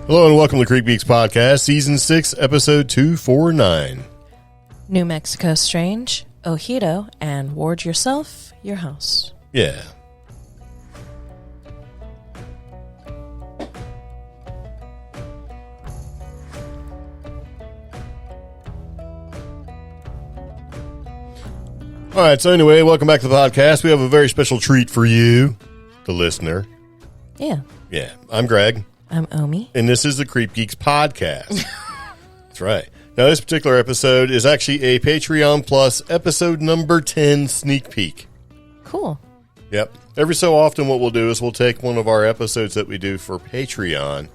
Hello and welcome to Creek Beaks Podcast, Season 6, Episode 249. New Mexico Strange, Ojito, and Ward Yourself, Your House. Yeah. All right, so anyway, welcome back to the podcast. We have a very special treat for you, the listener. Yeah. Yeah, I'm Greg. I'm Omi. And this is the Creep Geeks Podcast. That's right. Now, this particular episode is actually a Patreon Plus episode number 10 sneak peek. Cool. Yep. Every so often what we'll do is we'll take one of our episodes that we do for Patreon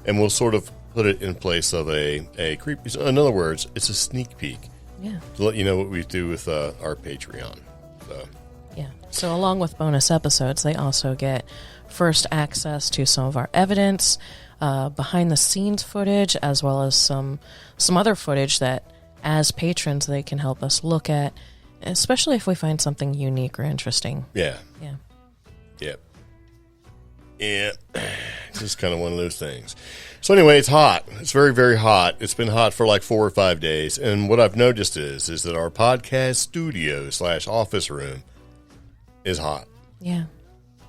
and we'll sort of put it in place of a creep. In other words, it's a sneak peek. Yeah. To let you know what we do with our Patreon. So. Yeah. So along with bonus episodes, they also get first access to some of our evidence, behind the scenes footage, as well as some other footage that as patrons they can help us look at, especially if we find something unique or interesting. Yeah. Yeah. Yep. Yeah. It's just kind of one of those things. So anyway, it's hot. It's very, very hot. It's been hot for like 4 or 5 days. And what I've noticed is that our podcast studio / office room is hot. Yeah.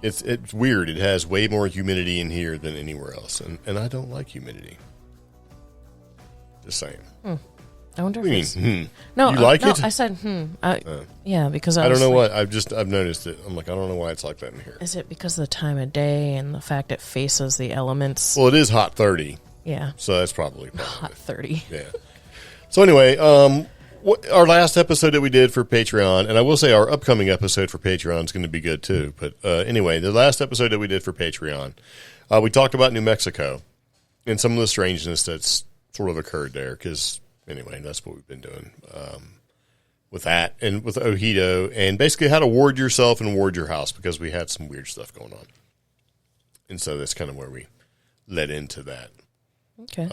It's weird. It has way more humidity in here than anywhere else. And I don't like humidity. Just saying. I wonder What do you if mean? No, you like it? I said, yeah, because I don't know what. I've noticed it. I'm like, I don't know why it's like that in here. Is it because of the time of day and the fact it faces the elements? Well, it is hot 30. Yeah. So that's probably Hot 30. Yeah. So anyway, our last episode that we did for Patreon, and I will say our upcoming episode for Patreon is going to be good too. But anyway, the last episode that we did for Patreon, we talked about New Mexico and some of the strangeness that's sort of occurred there. Because anyway, that's what we've been doing with that and with Ojito, and basically how to ward yourself and ward your house because we had some weird stuff going on. And so that's kind of where we led into that. Okay.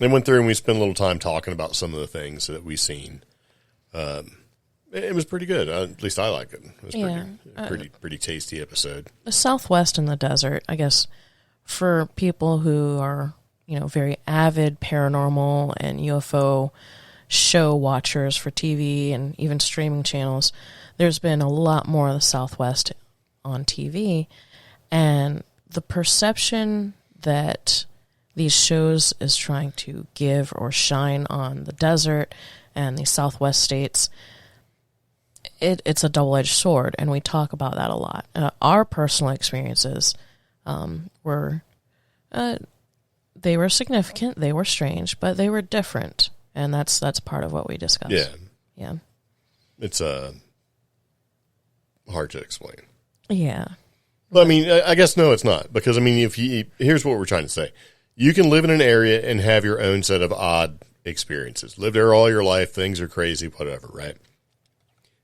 And went through and we spent a little time talking about some of the things that we've seen. It was pretty good. At least I like it. It was pretty tasty episode. The Southwest and the desert, I guess, for people who are, very avid paranormal and UFO show watchers for TV and even streaming channels, there's been a lot more of the Southwest on TV. And the perception that these shows is trying to give or shine on the desert and the Southwest states, it's a double-edged sword, and we talk about that a lot. Our personal experiences were they were significant, they were strange, but they were different, and that's part of what we discussed. Yeah. It's hard to explain. Yeah. Well, I mean, I guess no, it's not, because I mean, here's what we're trying to say. You can live in an area and have your own set of odd experiences. Live there all your life, things are crazy, whatever, right?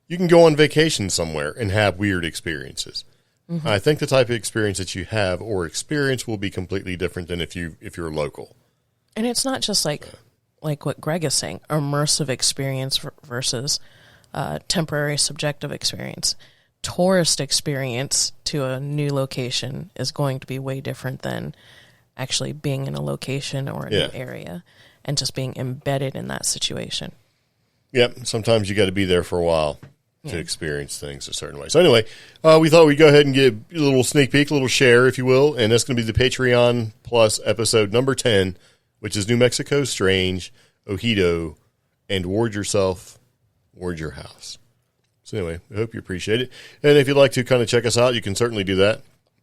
You can go on vacation somewhere and have weird experiences. Mm-hmm. I think the type of experience that you have or experience will be completely different than if you're local. And it's not just like what Greg is saying, immersive experience versus temporary subjective experience. Tourist experience to a new location is going to be way different than actually being in a location or a new area and just being embedded in that situation. Yep. Sometimes you got to be there for a while to experience things a certain way. So anyway, we thought we'd go ahead and give a little sneak peek, a little share, if you will. And that's going to be the Patreon Plus episode number 10, which is New Mexico Strange, Ojito, and Ward Yourself, Ward Your House. So anyway, I hope you appreciate it. And if you'd like to kind of check us out, you can certainly do that.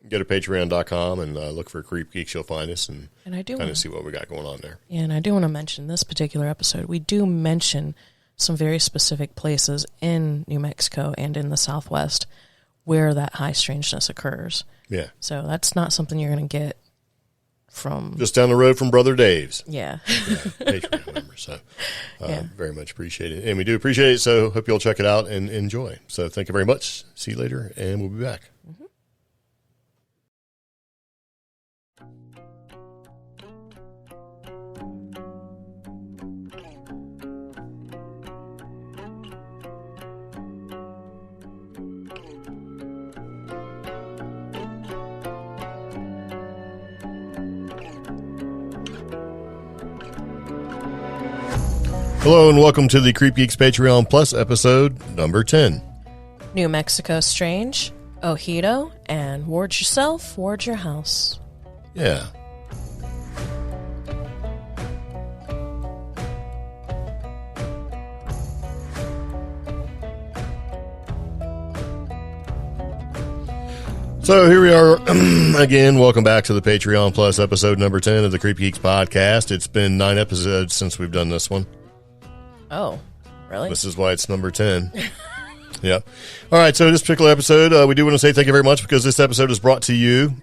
Go to patreon.com and look for Creep Geeks. You'll find us and I do kind of see what we got going on there. Yeah, and I do want to mention this particular episode. We do mention some very specific places in New Mexico and in the Southwest where that high strangeness occurs. Yeah. So that's not something you're going to get from... just down the road from Brother Dave's. Yeah. Patreon member. So very much appreciate it. And we do appreciate it, so hope you'll check it out and enjoy. So thank you very much. See you later, and we'll be back. Mm-hmm. Hello and welcome to the Creep Geeks Patreon Plus episode number 10. New Mexico Strange, Ojito, and Ward Yourself, Ward Your House. Yeah. So here we are again. Welcome back to the Patreon Plus episode number 10 of the Creep Geeks podcast. It's been 9 episodes since we've done this one. Oh, really? This is why it's number 10. Yeah. All right. So this particular episode, we do want to say thank you very much because this episode is brought to you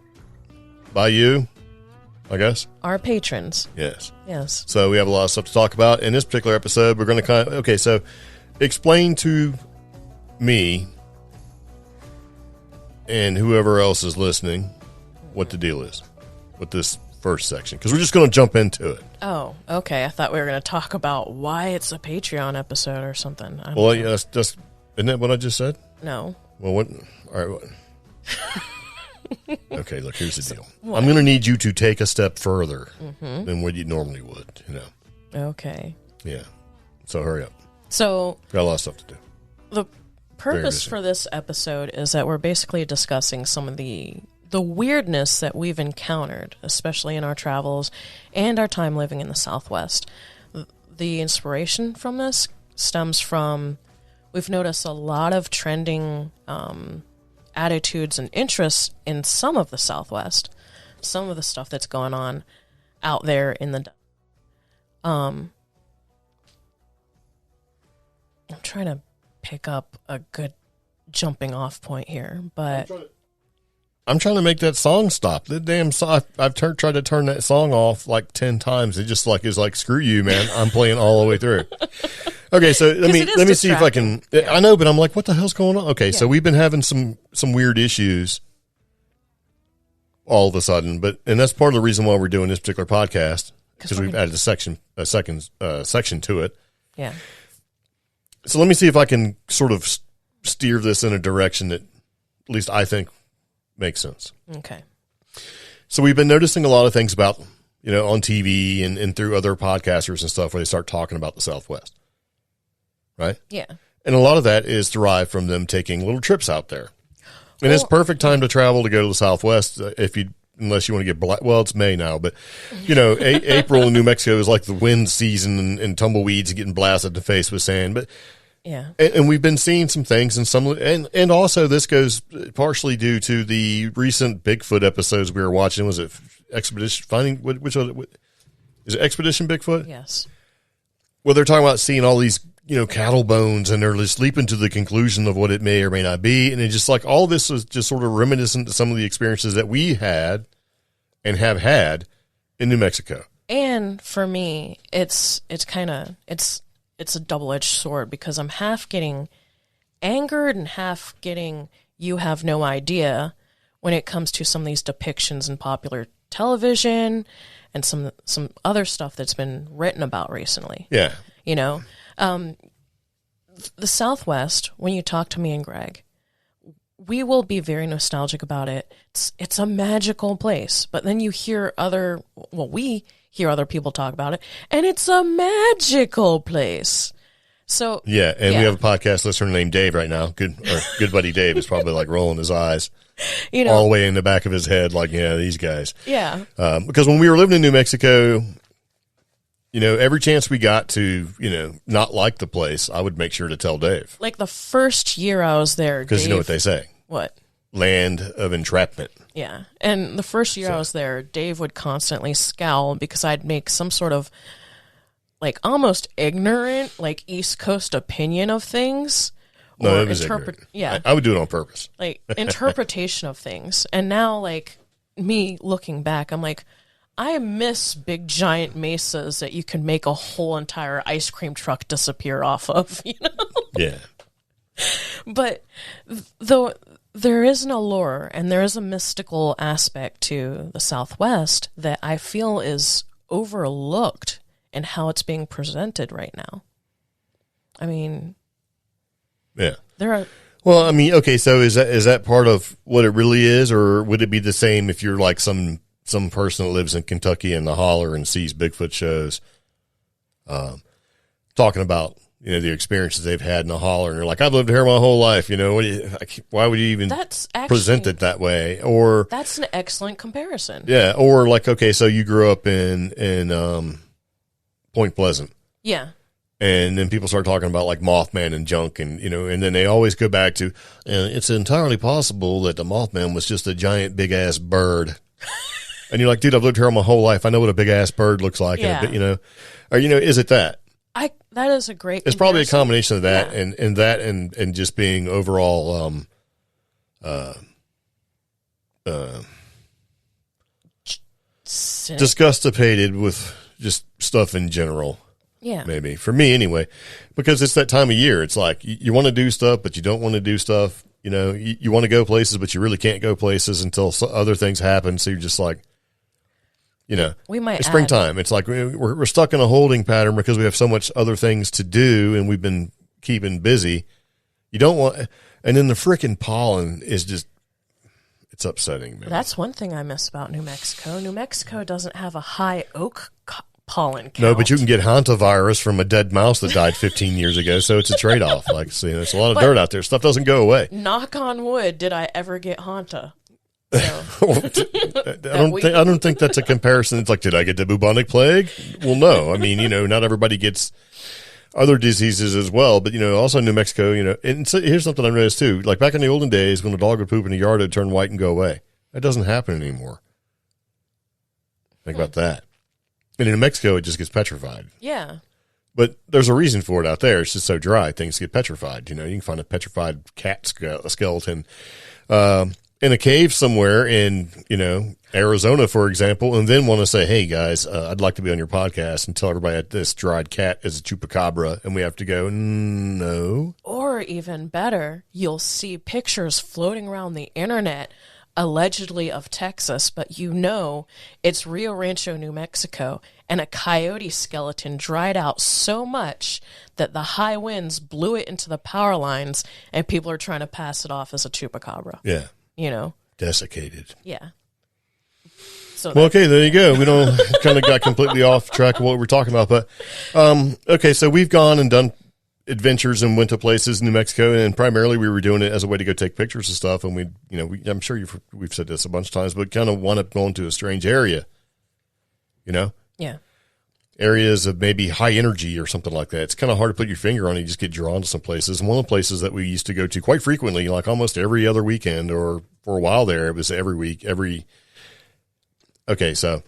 by you, I guess. Our patrons. Yes. Yes. So we have a lot of stuff to talk about. In this particular episode, we're going to so explain to me and whoever else is listening what the deal is with this first section, because we're just going to jump into it. Oh, okay. I thought we were going to talk about why it's a Patreon episode or something. Well, yeah, that's isn't that what I just said? No. Well, what? All right. What? Okay, look, here's the deal. I'm going to need you to take a step further than what you normally would, you know. Okay. Yeah. So hurry up. So Got a lot of stuff to do. the purpose for this episode is that we're basically discussing some of the weirdness that we've encountered, especially in our travels and our time living in the Southwest. The inspiration from this stems from, we've noticed a lot of trending attitudes and interests in some of the Southwest, some of the stuff that's going on out there in the I'm trying to pick up a good jumping off point here, but I'm trying to make that song stop. The damn song, I've tried to turn that song off like 10 times. It just is like, screw you, man. I'm playing all the way through. Okay, so let me see if I can. Yeah. I know, but I'm like, what the hell's going on? Okay, so we've been having some weird issues all of a sudden, and that's part of the reason why we're doing this particular podcast, because we've added a section to it. Yeah. So let me see if I can sort of steer this in a direction that at least I think makes sense. Okay. So we've been noticing a lot of things about, on TV and through other podcasters and stuff where they start talking about the Southwest. Right? Yeah. And a lot of that is derived from them taking little trips out there. And it's perfect time to travel to go to the Southwest unless you want to get well, it's May now, but April in New Mexico is like the wind season and tumbleweeds getting blasted in the face with sand. But yeah, and we've been seeing some things and also this goes partially due to the recent Bigfoot episodes we were watching. Was it Expedition which one? Is it Expedition Bigfoot? Yes. Well, they're talking about seeing all these cattle bones, and they're just leaping to the conclusion of what it may or may not be. And it's just like all this is just sort of reminiscent to some of the experiences that we had and have had in New Mexico. And for me, it's a double-edged sword, because I'm half getting angered and half getting you have no idea when it comes to some of these depictions in popular television and some other stuff that's been written about recently. Yeah. The Southwest, when you talk to me and Greg, we will be very nostalgic about it. It's a magical place. But then you hear we hear other people talk about it, and it's a magical place. So yeah, and we have a podcast listener named Dave right now. Good buddy Dave is probably like rolling his eyes, all the way in the back of his head, like, yeah, these guys. Yeah. Because when we were living in New Mexico, every chance we got to, not like the place, I would make sure to tell Dave. Like the first year I was there, because you know what they say. What? Land of entrapment. Yeah. And the first year I was there, Dave would constantly scowl because I'd make some sort of like almost ignorant, like East Coast opinion of things. No, it was ignorant. Yeah. I would do it on purpose. Like interpretation of things. And now, like, me looking back, I'm like, I miss big giant mesas that you can make a whole entire ice cream truck disappear off of, Yeah. But though there is an allure and there is a mystical aspect to the Southwest that I feel is overlooked in how it's being presented right now. I mean, yeah. There are. Well, I mean, okay, so is that part of what it really is, or would it be the same if you're like some person that lives in Kentucky in the holler and sees Bigfoot shows? talking about, you know, the experiences they've had in the holler, and they're like, I've lived here my whole life. You know, why would you even present it that way? Or that's an excellent comparison. Yeah. Or like, okay, so you grew up in Point Pleasant. Yeah. And then people start talking about like Mothman and junk, and, you know, and then they always go back to, it's entirely possible that the Mothman was just a giant big ass bird. And you're like, dude, I've lived here my whole life. I know what a big ass bird looks like. Yeah. And, you know, or, you know, is it that? That is a great It's probably a combination of that and just being overall, disgustipated with just stuff in general. Yeah. Maybe. For me, anyway. Because it's that time of year. It's like, you want to do stuff, but you don't want to do stuff. You know, you want to go places, but you really can't go places until other things happen. So you're just like, you know, it's springtime. It's like we're stuck in a holding pattern because we have so much other things to do, and we've been keeping busy. You don't want, and then the freaking pollen is just, it's upsetting, man. That's one thing I miss about New Mexico. New Mexico doesn't have a high oak pollen count. No, but you can get hantavirus from a dead mouse that died 15 years ago, so it's a trade-off. Like, see, there's a lot of dirt out there. Stuff doesn't go away. Knock on wood, did I ever get hanta? So. I don't think that's a comparison. It's like, did I get the bubonic plague? Well, no. I mean, you know, not everybody gets other diseases as well, but, you know, also New Mexico, you know, and so here's something I've noticed too. Like back in the olden days when a dog would poop in the yard, it would turn white and go away. That doesn't happen anymore. Think about that. And in New Mexico, it just gets petrified. Yeah. But there's a reason for it out there. It's just so dry. Things get petrified. You know, you can find a petrified cat skeleton in a cave somewhere in, you know, Arizona, for example, and then want to say, hey, guys, I'd like to be on your podcast and tell everybody that this dried cat is a chupacabra, and we have to go, no. Or even better, you'll see pictures floating around the internet allegedly of Texas, but you know it's Rio Rancho, New Mexico, and a coyote skeleton dried out so much that the high winds blew it into the power lines, and people are trying to pass it off as a chupacabra. Yeah. You know? Desiccated. Yeah. So well, okay, there you go. We don't kind of got completely off track of what we're talking about, but okay, so we've gone and done adventures and went to places in New Mexico, and primarily we were doing it as a way to go take pictures and stuff. And I'm sure we've said this a bunch of times, but kind of wound up going to a strange area, you know? Yeah. Areas of maybe high energy or something like that. It's kind of hard to put your finger on it. You just get drawn to some places. And one of the places that we used to go to quite frequently, like almost every other weekend, or for a while there, it was every week, okay, so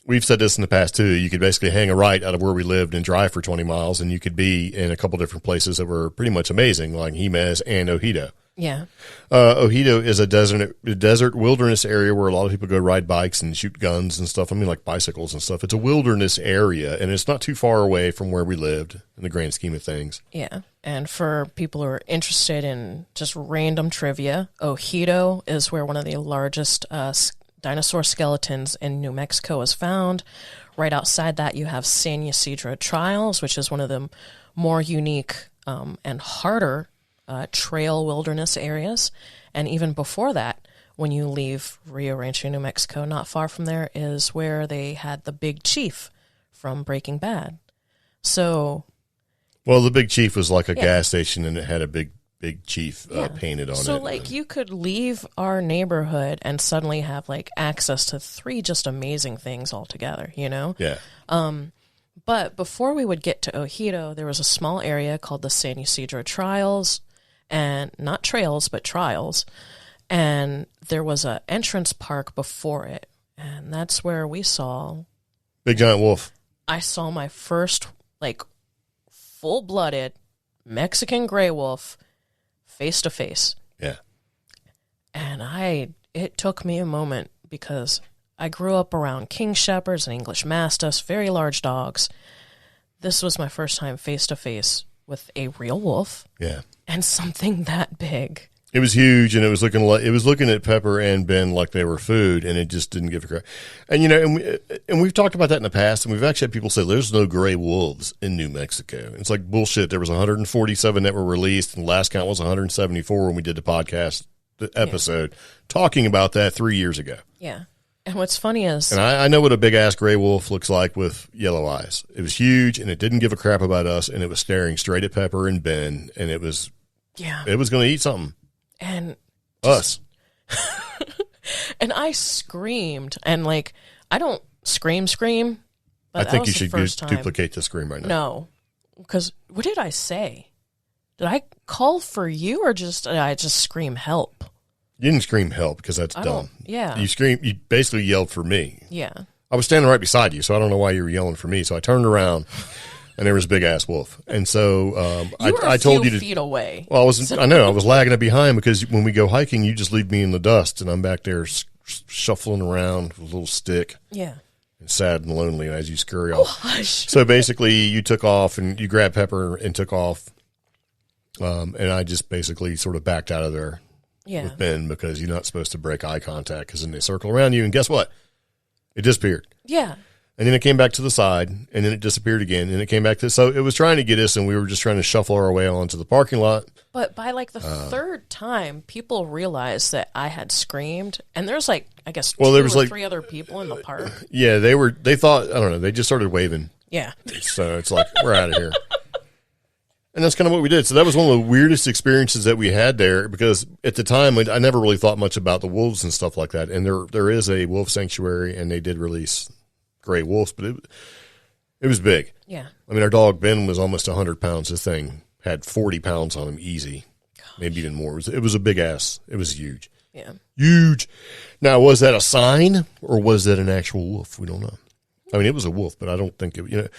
we've said this in the past too. You could basically hang a right out of where we lived and drive for 20 miles, and you could be in a couple different places that were pretty much amazing, like Jemez and Ojito. Yeah. Ojito is a desert wilderness area where a lot of people go ride bikes and shoot guns and stuff. I mean, like bicycles and stuff. It's a wilderness area, and it's not too far away from where we lived in the grand scheme of things. Yeah. And for people who are interested in just random trivia, Ojito is where one of the largest dinosaur skeletons in New Mexico is found. Right outside that, you have San Ysidro Trials, which is one of the more unique and harder trail wilderness areas. And even before that, when you leave Rio Rancho, New Mexico, not far from there is where they had the Big Chief from Breaking Bad. So, well, the Big Chief was like a gas station, and it had a big Chief painted on it. So, like, you could leave our neighborhood and suddenly have, like, access to 3 just amazing things altogether, you know? Yeah. But before we would get to Ojito, there was a small area called the San Ysidro Trials, and not trails, but trials. And there was an entrance park before it, and that's where we saw Big Giant Wolf. I saw my first, like, full-blooded Mexican gray wolf face to face. Yeah. And it took me a moment because I grew up around King Shepherds and English Mastiffs, very large dogs. This was my first time face to face with a real wolf. Yeah. And something that big. It was huge, and it was looking at Pepper and Ben like they were food, and it just didn't give a crap. And you know, and we've talked about that in the past, and we've actually had people say there's no gray wolves in New Mexico. It's like bullshit. There was 147 that were released, and the last count was 174 when we did the podcast episode talking about that 3 years ago. Yeah. And what's funny is... And I know what a big-ass gray wolf looks like with yellow eyes. It was huge, and it didn't give a crap about us, and it was staring straight at Pepper and Ben, and it was going to eat something. And... Us. And I screamed, and, like, I don't scream, but I think you should duplicate the scream right now. No. Because what did I say? Did I call for you, or did I just scream help? You didn't scream help because that's dumb. Yeah. You basically yelled for me. Yeah. I was standing right beside you, so I don't know why you were yelling for me. So I turned around, and there was a big ass wolf. And so I told you to feet away. Well, I know I was lagging it behind because when we go hiking, you just leave me in the dust, and I'm back there shuffling around with a little stick. Yeah. And sad and lonely as you scurry off. Hush. So basically, you took off and you grabbed Pepper and took off, and I just basically sort of backed out of there. Yeah. With Ben, because you're not supposed to break eye contact, because then they circle around you, and guess what? It disappeared. Yeah. And then it came back to the side, and then it disappeared again, and it came back to... So it was trying to get us, and we were just trying to shuffle our way onto the parking lot. But by, like, the third time, people realized that I had screamed, and there's, like, I guess two or three other people in the park. Yeah, they thought... I don't know, they just started waving. Yeah. So it's like, we're out of here. And that's kind of what we did. So that was one of the weirdest experiences that we had there, because at the time I never really thought much about the wolves and stuff like that. And there is a wolf sanctuary, and they did release gray wolves, but it was big. Yeah. I mean, our dog Ben was almost 100 pounds. This thing had 40 pounds on him easy, maybe even more. It was a big ass. It was huge. Yeah. Huge. Now, was that a sign or was that an actual wolf? We don't know. I mean, it was a wolf, but I don't think it,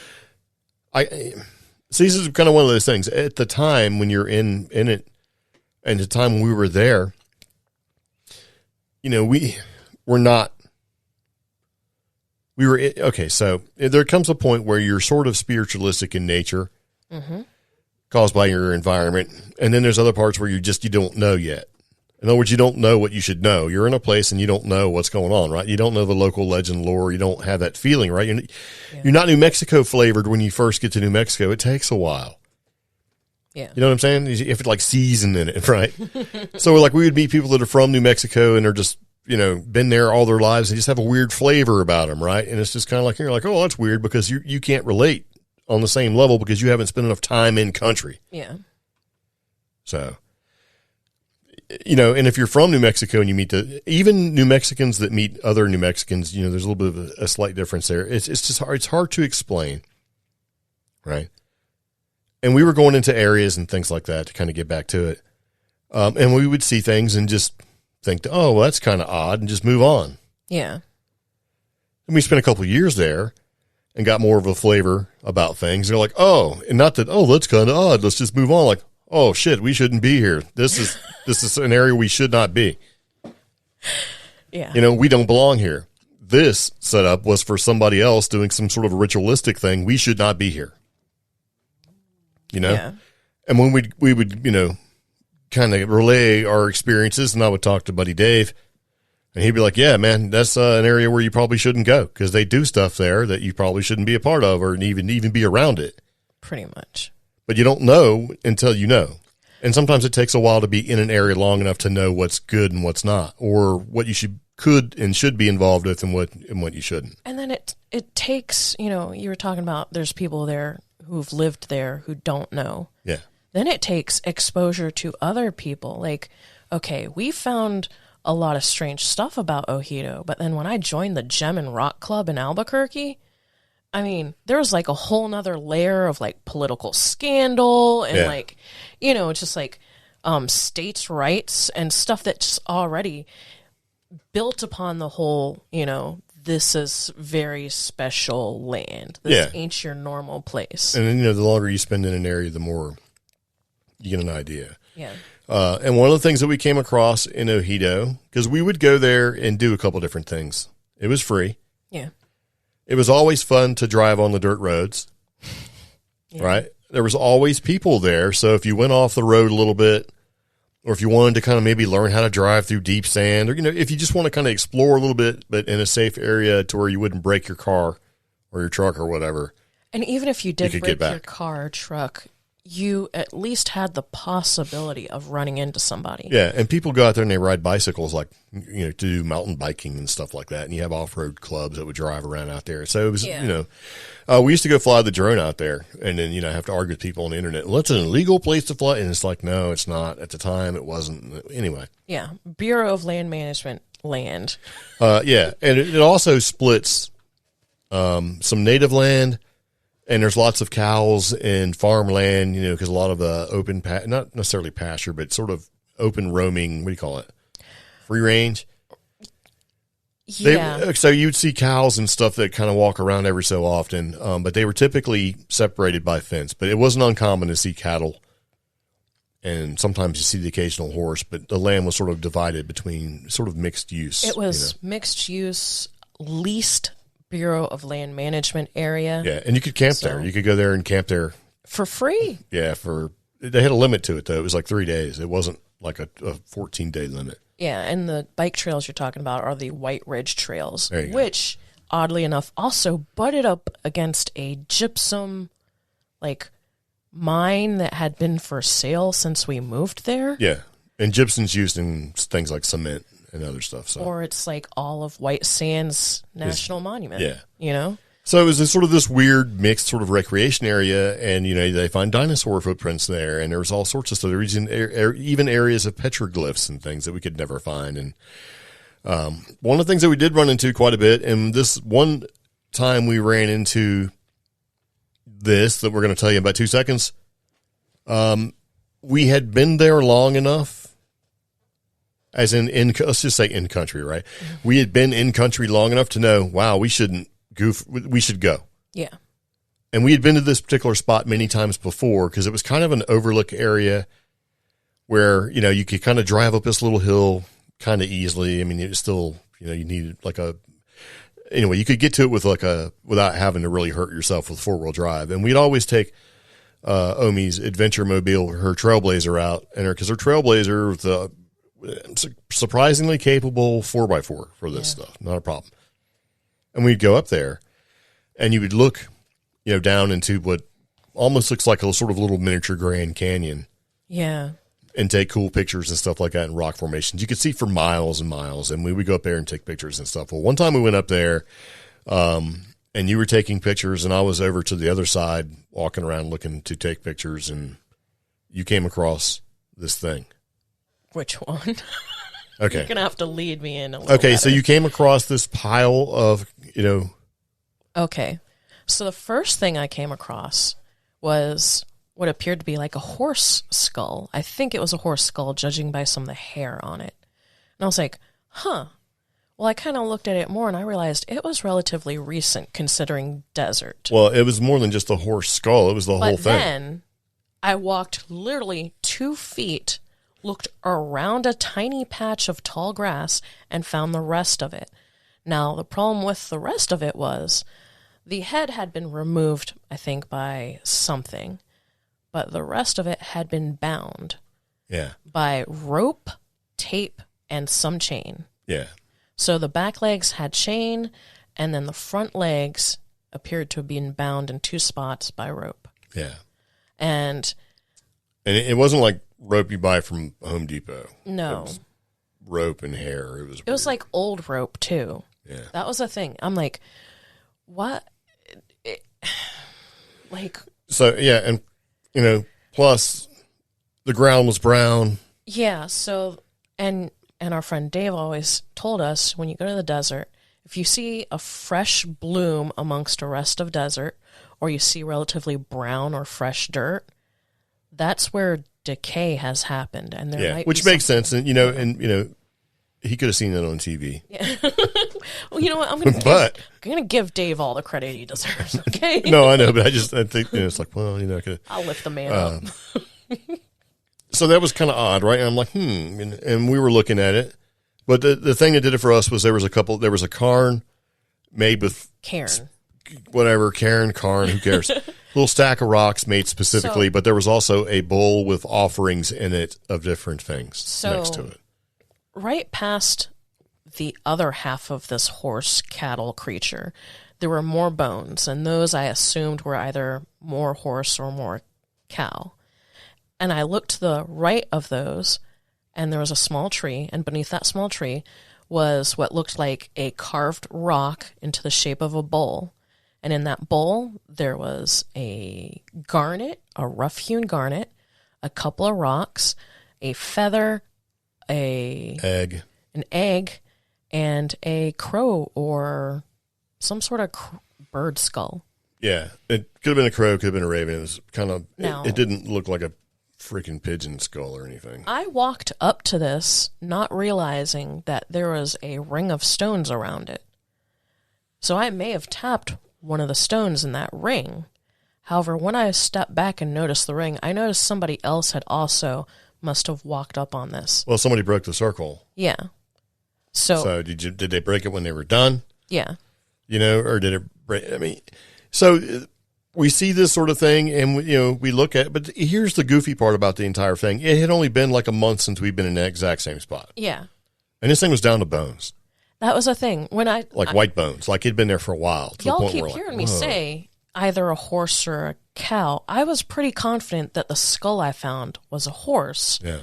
see, this is kind of one of those things. At the time when you're in it, and the time when we were there, we were not. We were okay. So there comes a point where you're sort of spiritualistic in nature, caused by your environment, and then there's other parts where you don't know yet. In other words, you don't know what you should know. You're in a place and you don't know what's going on, right? You don't know the local legend lore. You don't have that feeling, right? You're not New Mexico flavored when you first get to New Mexico. It takes a while. Yeah. You know what I'm saying? You have to like season in it, right? So we would meet people that are from New Mexico and are just, been there all their lives and just have a weird flavor about them, right? And it's just kind of like, you're like, oh, that's weird because you can't relate on the same level because you haven't spent enough time in country. Yeah. So... and if you're from New Mexico and you meet even New Mexicans that meet other New Mexicans, there's a little bit of a slight difference there. It's just hard. It's hard to explain. Right. And we were going into areas and things like that to kind of get back to it. And we would see things and just think, oh, well, that's kind of odd, and just move on. Yeah. And we spent a couple of years there and got more of a flavor about things. They're like, oh, and not that, oh, that's kind of odd. Let's just move on. Like, oh shit, we shouldn't be here. This is an area we should not be. Yeah. We don't belong here. This setup was for somebody else doing some sort of ritualistic thing. We should not be here. Yeah. And when we would, kind of relay our experiences, and I would talk to Buddy Dave, and he'd be like, yeah, man, that's an area where you probably shouldn't go because they do stuff there that you probably shouldn't be a part of or even be around it. Pretty much. But you don't know until you know. And sometimes it takes a while to be in an area long enough to know what's good and what's not, or what you could and should be involved with and what you shouldn't. And then it takes, you were talking about there's people there who've lived there who don't know. Yeah. Then it takes exposure to other people. Like, okay, we found a lot of strange stuff about Ojito, but then when I joined the Gem and Rock Club in Albuquerque, I mean, there was like a whole nother layer of like political scandal and just like states' rights and stuff that just already built upon the whole, this is very special land. This ain't your normal place. And then, the longer you spend in an area, the more you get an idea. Yeah. And one of the things that we came across in Ojito, because we would go there and do a couple different things. It was free. Yeah. It was always fun to drive on the dirt roads, right? There was always people there. So if you went off the road a little bit, or if you wanted to kind of maybe learn how to drive through deep sand, or, if you just want to kind of explore a little bit, but in a safe area to where you wouldn't break your car or your truck or whatever. And even if you did break your car or truck, you at least had the possibility of running into somebody. Yeah, and people go out there and they ride bicycles, like, to do mountain biking and stuff like that. And you have off-road clubs that would drive around out there. So it was, we used to go fly the drone out there, and then have to argue with people on the internet. Well, it's an illegal place to fly, and it's like, no, it's not. At the time, it wasn't. Anyway. Yeah, Bureau of Land Management land. Yeah, and it also splits some native land. And there's lots of cows and farmland, because a lot of open, not necessarily pasture, but sort of open roaming, what do you call it? Free range? Yeah. So you'd see cows and stuff that kind of walk around every so often, but they were typically separated by fence. But it wasn't uncommon to see cattle, and sometimes you see the occasional horse, but the land was sort of divided between sort of mixed use. It was mixed use, leased Bureau of Land Management area. Yeah, and you could camp there. You could go there and camp there. For free. Yeah, they had a limit to it, though. It was like 3 days. It wasn't like a 14-day limit. Yeah, and the bike trails you're talking about are the White Ridge trails, go. which, oddly enough, also butted up against a gypsum, mine that had been for sale since we moved there. Yeah, and gypsum's used in things like cement and other stuff. So. Or it's like all of White Sands National Monument. Yeah. So it was this weird mixed sort of recreation area, and, they find dinosaur footprints there, and there was all sorts of stuff. There was even areas of petroglyphs and things that we could never find. And one of the things that we did run into quite a bit, and this one time we ran into this that we're going to tell you in about 2 seconds, we had been there long enough, as in let's just say in country, right? Mm-hmm. We had been in country long enough to know, wow, we shouldn't goof. We should go. Yeah. And we had been to this particular spot many times before, because it was kind of an overlook area where, you could kind of drive up this little hill kind of easily. I mean, it was still, you needed anyway, you could get to it with without having to really hurt yourself with 4-wheel drive. And we'd always take Omi's adventure mobile, her Trailblazer out, because her Trailblazer with the surprisingly capable 4x4 for this stuff, not a problem. And we'd go up there, and you would look, down into what almost looks like a sort of little miniature Grand Canyon. Yeah. And take cool pictures and stuff like that in rock formations. You could see for miles and miles, and we would go up there and take pictures and stuff. Well, one time we went up there, and you were taking pictures, and I was over to the other side walking around looking to take pictures, and you came across this thing. Which one? Okay. You're going to have to lead me in a little Okay, better. so you came across this pile of, Okay. So the first thing I came across was what appeared to be like a horse skull. I think it was a horse skull, judging by some of the hair on it. And I was like, huh. Well, I kind of looked at it more, and I realized it was relatively recent, considering desert. Well, it was more than just a horse skull. It was the whole thing. But then I walked literally 2 feet, looked around a tiny patch of tall grass, and found the rest of it. Now, the problem with the rest of it was the head had been removed, I think, by something, but the rest of it had been bound by rope, tape, and some chain. Yeah. So the back legs had chain, and then the front legs appeared to have been bound in 2 spots by rope. Yeah. And it wasn't like rope you buy from Home Depot. No. It was rope and hair. It was like old rope, too. Yeah. That was a thing. I'm like, what? So, yeah, and, plus the ground was brown. Yeah, so, and our friend Dave always told us, when you go to the desert, if you see a fresh bloom amongst the rest of desert, or you see relatively brown or fresh dirt, that's where decay has happened. And there might which be makes sense. And, he could have seen that on TV. Yeah. Well, you know what? I'm going to give Dave all the credit he deserves, okay? No, I know, but I think it's like, well, I'll lift the man up. So that was kind of odd, right? And I'm like, and we were looking at it. But the thing that did it for us was there was a cairn made with Cairn, who cares? Little stack of rocks made specifically, but there was also a bowl with offerings in it of different things next to it. Right past the other half of this horse cattle creature, there were more bones, and those I assumed were either more horse or more cow. And I looked to the right of those, and there was a small tree, and beneath that small tree was what looked like a carved rock into the shape of a bowl. And in that bowl, there was a garnet, a rough-hewn garnet, a couple of rocks, a feather, an egg, and a crow or some sort of bird skull. Yeah, it could have been a crow, could have been a raven. It was kind of, it didn't look like a freaking pigeon skull or anything. I walked up to this not realizing that there was a ring of stones around it. So I may have tapped one of the stones in that ring. However, when I stepped back and noticed the ring, I noticed somebody else had also must have walked up on this. Well, somebody broke the circle. Yeah. So did they break it when they were done? Yeah. You know, or did it break? I mean, so we see this sort of thing and, you know, we look at it, but here's the goofy part about the entire thing. It had only been like a month since we'd been in the exact same spot. Yeah. And this thing was down to bones. That was a thing. When white bones, like it'd been there for a while. Y'all keep hearing me say either a horse or a cow. I was pretty confident that the skull I found was a horse. Yeah.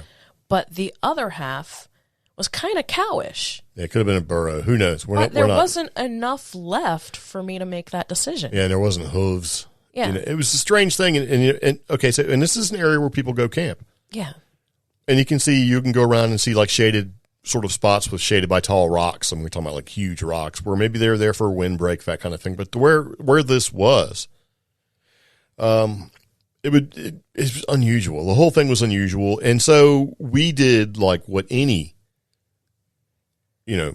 But the other half was kind of cowish. Yeah, it could have been a burro. Who knows? There wasn't enough left for me to make that decision. Yeah, and there wasn't hooves. Yeah. You know, it was a strange thing. And this is an area where people go camp. Yeah. And you can go around and see like shaded sort of spots with shaded by tall rocks. And we're talking about like huge rocks where maybe they're there for a windbreak, that kind of thing. But where this was, it's unusual. The whole thing was unusual. And so we did like what any, you know,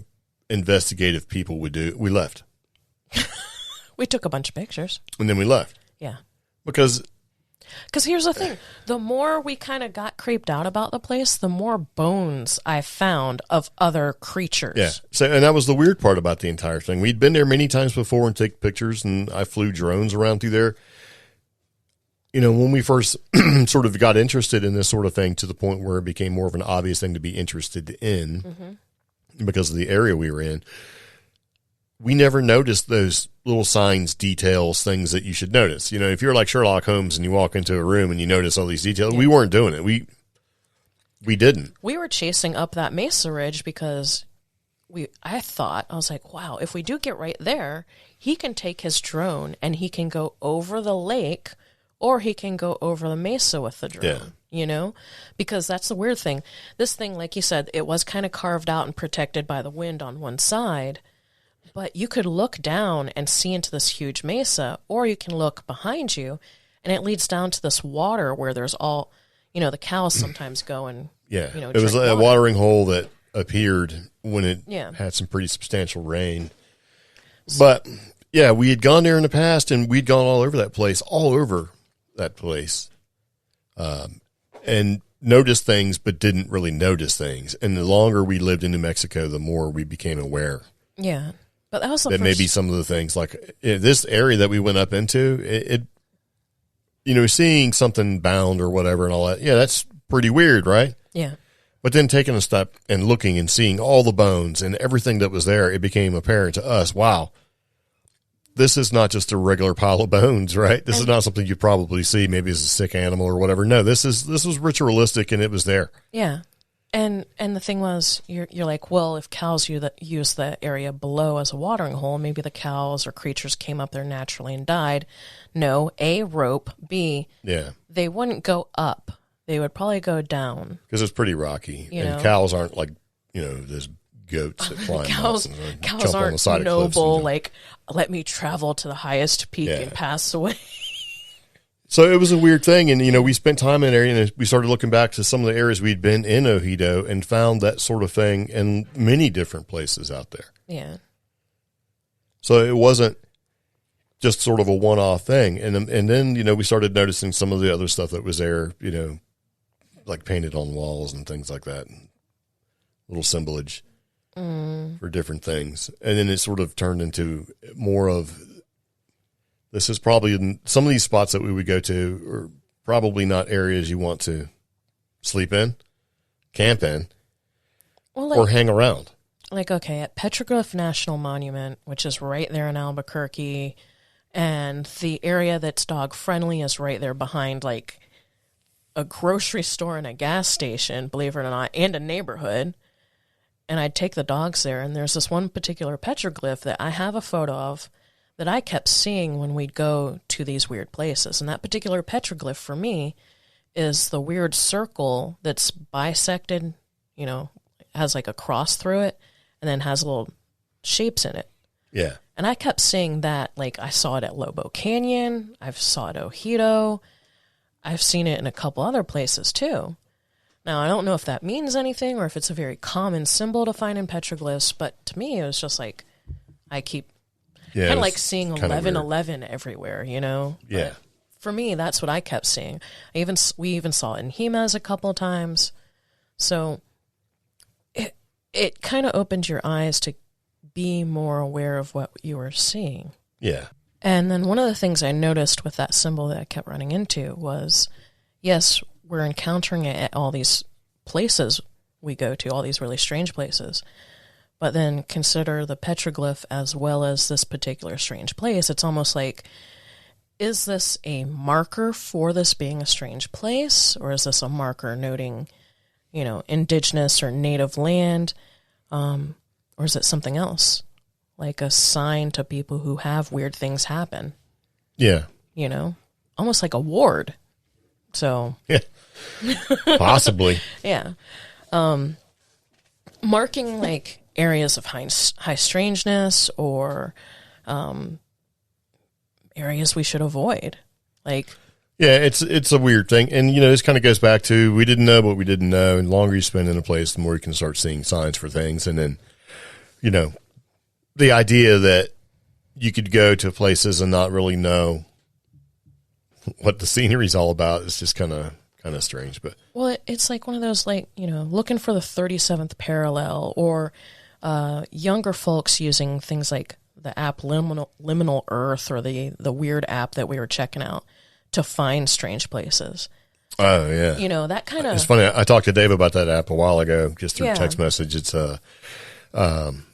investigative people would do. We left. We took a bunch of pictures. And then we left. Yeah. Because here's the thing. The more we kind of got creeped out about the place, the more bones I found of other creatures. Yeah. So, and that was the weird part about the entire thing. We'd been there many times before and take pictures, and I flew drones around through there. You know, when we first sort of got interested in this sort of thing to the point where it became more of an obvious thing to be interested in because of the area we were in, we never noticed those little signs, details, things that you should notice. You know, if you're like Sherlock Holmes and you walk into a room and you notice all these details, we weren't doing it. We didn't. We were chasing up that mesa ridge because I was like, wow, if we do get right there, he can take his drone and he can go over the lake or he can go over the mesa with the drone, you know, because that's the weird thing. This thing, like you said, it was kind of carved out and protected by the wind on one side. But you could look down and see into this huge mesa, or you can look behind you, and it leads down to this water where there's all, you know, the cows sometimes go and, you know, it was a watering hole that appeared when it Yeah. had some pretty substantial rain. But yeah, we had gone there in the past, and we'd gone all over that place, and noticed things, but didn't really notice things. And the longer we lived in New Mexico, the more we became aware. Yeah. But that was the that first... maybe some of the things, like this area that we went up into, it, you know, seeing something bound or whatever and all that, yeah, that's pretty weird, right? Yeah. But then taking a step and looking and seeing all the bones and everything that was there, it became apparent to us, wow, this is not just a regular pile of bones, right? This is not something you probably see maybe as a sick animal or whatever. No, this was ritualistic, and it was there. Yeah. And the thing was, you're like, well, if cows use the area below as a watering hole, maybe the cows or creatures came up there naturally and died. No, A, rope, B, they wouldn't go up. They would probably go down. Because it's pretty rocky. You and know? Cows aren't like, you know, there's goats that climb cows mountains aren't noble, like, let me travel to the highest peak and pass away. So it was a weird thing, and, you know, we spent time in there, and we started looking back to some of the areas we'd been in Ojito and found that sort of thing in many different places out there. Yeah. So it wasn't just sort of a one-off thing. And then, you know, we started noticing some of the other stuff that was there, you know, like painted on walls and things like that, and little symbolage for different things. And then it sort of turned into more of, this is probably, some of these spots that we would go to are probably not areas you want to sleep in, camp in, or hang around. Like, okay, at Petroglyph National Monument, which is right there in Albuquerque, and the area that's dog friendly is right there behind, like, a grocery store and a gas station, believe it or not, and a neighborhood. And I'd take the dogs there, and there's this one particular petroglyph that I have a photo of that I kept seeing when we'd go to these weird places. And that particular petroglyph for me is the weird circle that's bisected, you know, has like a cross through it, and then has little shapes in it. Yeah. And I kept seeing that, like I saw it at Lobo Canyon, I've saw it at Ojito, I've seen it in a couple other places too. Now, I don't know if that means anything or if it's a very common symbol to find in petroglyphs, but to me, it was just like, I keep kind of like seeing 1111 everywhere, you know? Yeah. But for me, that's what I kept seeing. We even saw it in Himas a couple of times. So it kind of opened your eyes to be more aware of what you were seeing. Yeah. And then one of the things I noticed with that symbol that I kept running into was, yes, we're encountering it at all these places we go to, all these really strange places. But then consider the petroglyph as well as this particular strange place. It's almost like, is this a marker for this being a strange place? Or is this a marker noting, you know, indigenous or native land? Or is it something else? Like a sign to people who have weird things happen. Yeah. You know? Almost like a ward. So. Yeah. Possibly. Yeah. Marking like areas of high strangeness or areas we should avoid. Like. Yeah, it's a weird thing. And, you know, this kind of goes back to we didn't know what we didn't know. And the longer you spend in a place, the more you can start seeing signs for things. And then, you know, the idea that you could go to places and not really know what the scenery's all about is just kind of strange. But well, it's like one of those, like, you know, looking for the 37th parallel, or younger folks using things like the app Liminal Earth, or the weird app that we were checking out to find strange places. Oh, yeah. You know, that kind of... It's funny. I talked to Dave about that app a while ago, just through text message. It's, I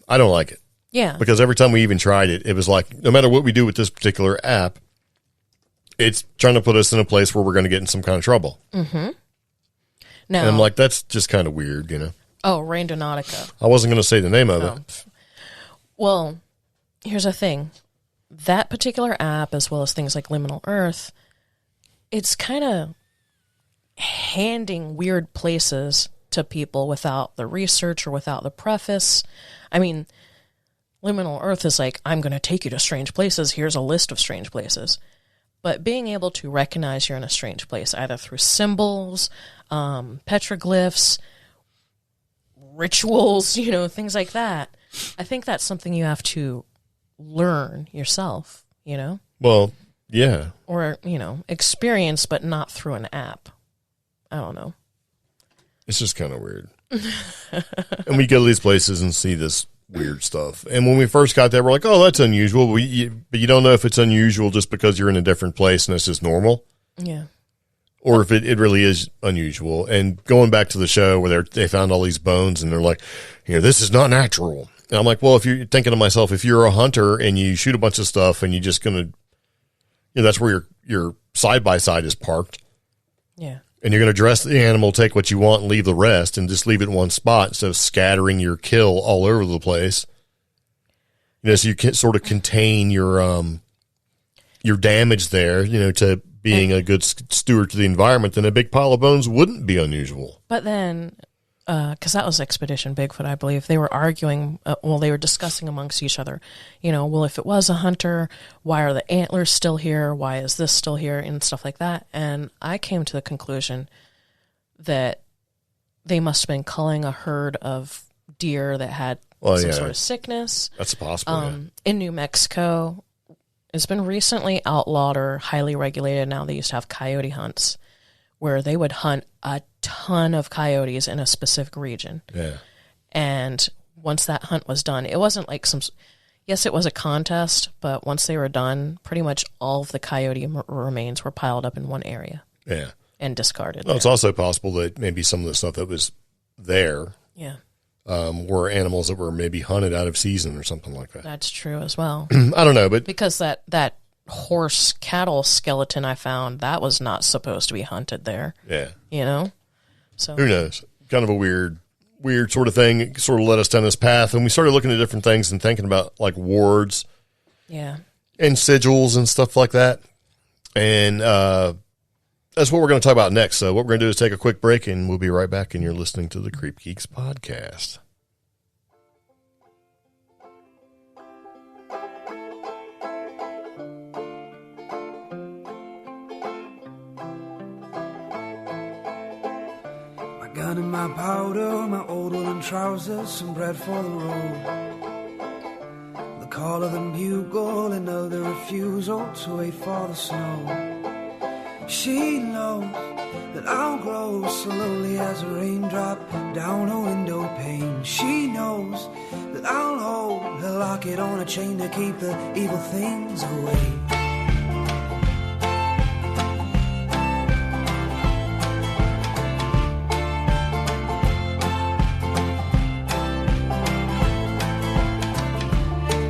don't like it. Yeah. Because every time we even tried it, it was like, no matter what we do with this particular app, it's trying to put us in a place where we're going to get in some kind of trouble. Mm-hmm. Now, and I'm like, that's just kind of weird, you know? Oh, Randonautica. I wasn't going to say the name of it. Well, here's the thing. That particular app, as well as things like Liminal Earth, it's kind of handing weird places to people without the research or without the preface. I mean, Liminal Earth is like, I'm going to take you to strange places. Here's a list of strange places. But being able to recognize you're in a strange place, either through symbols, petroglyphs, rituals, you know, things like that, I think that's something you have to learn yourself, you know? Well, yeah. Or, you know, experience, but not through an app. I don't know. It's just kind of weird. And we go to these places and see this weird stuff. And when we first got there, we're like, oh, that's unusual. But you don't know if it's unusual just because you're in a different place and it's just normal. Yeah. Or if it really is unusual. And going back to the show where they found all these bones and they're like, you know, this is not natural. And I'm like, well, if you're thinking to myself, if you're a hunter and you shoot a bunch of stuff and you're just going to, you know, that's where your side-by-side is parked. Yeah. And you're going to dress the animal, take what you want, and leave the rest, and just leave it in one spot instead of scattering your kill all over the place. You know, so you can sort of contain your damage there, you know, to being a good steward to the environment. Then a big pile of bones wouldn't be unusual. But then, because that was Expedition Bigfoot, I believe, they were arguing, they were discussing amongst each other, you know, well, if it was a hunter, why are the antlers still here? Why is this still here? And stuff like that. And I came to the conclusion that they must have been culling a herd of deer that had some sort of sickness. That's possible. In New Mexico, it's been recently outlawed or highly regulated. Now they used to have coyote hunts where they would hunt a ton of coyotes in a specific region. Yeah. And once that hunt was done, it wasn't like yes, it was a contest, but once they were done, pretty much all of the coyote remains were piled up in one area. Yeah. And discarded. Well, it's also possible that maybe some of the stuff that was there were animals that were maybe hunted out of season or something like that. That's true as well. I don't know, but because that horse cattle skeleton I found, that was not supposed to be hunted there. Yeah. You know? So who knows? Kind of a weird sort of thing. It sort of led us down this path, and we started looking at different things and thinking about like wards. Yeah. And sigils and stuff like that. And that's what we're going to talk about next. So what we're going to do is take a quick break, and we'll be right back, and you're listening to the Creep Geeks podcast. My gun and my powder, my old woolen trousers, some bread for the road. The call of the bugle, another refusal to wait for the snow. She knows that I'll grow slowly as a raindrop down a window pane. She knows that I'll hold a locket on a chain to keep the evil things away.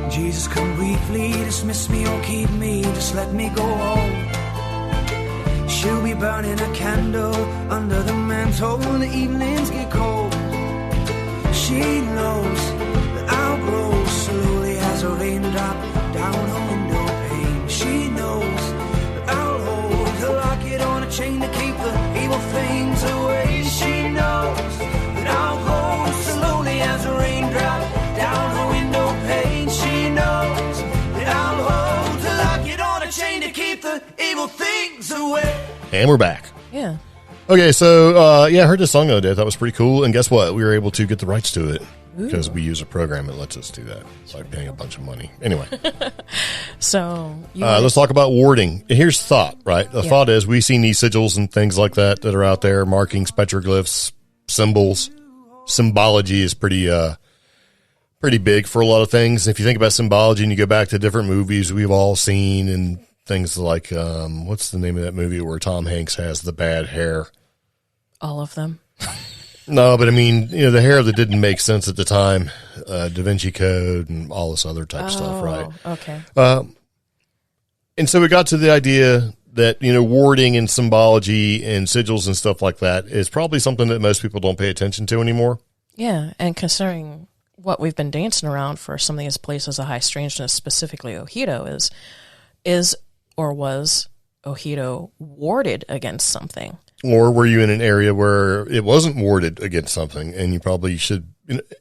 Jesus, come briefly, dismiss me or keep me, just let me go home. She'll be burning a candle under the mantle when the evenings get cold. She knows that I'll grow slowly as a raindrop down a window pane. She knows that I'll hold a locket on a chain to keep the evil things away. She knows that I'll grow slowly as a raindrop down a window pane. She knows that I'll hold a locket on a chain to keep the evil things away. And we're back. Yeah. Okay, so, I heard this song the other day. That was pretty cool. And guess what? We were able to get the rights to it because we use a program that lets us do that. It's like paying a bunch of money. Anyway. So, let's talk about warding. Here's the thought, right? The thought is we've seen these sigils and things like that are out there, markings, petroglyphs, symbols. Symbology is pretty big for a lot of things. If you think about symbology and you go back to different movies we've all seen and things like, what's the name of that movie where Tom Hanks has the bad hair? all of them. No, but I mean, the hair that didn't make sense at the time, Da Vinci Code and all this other type stuff, right? Okay. And so we got to the idea that, warding and symbology and sigils and stuff like that is probably something that most people don't pay attention to anymore. Yeah, and considering what we've been dancing around for some of these places of high strangeness, specifically Ojito, is or was Ojito warded against something? Or were you in an area where it wasn't warded against something and you probably should?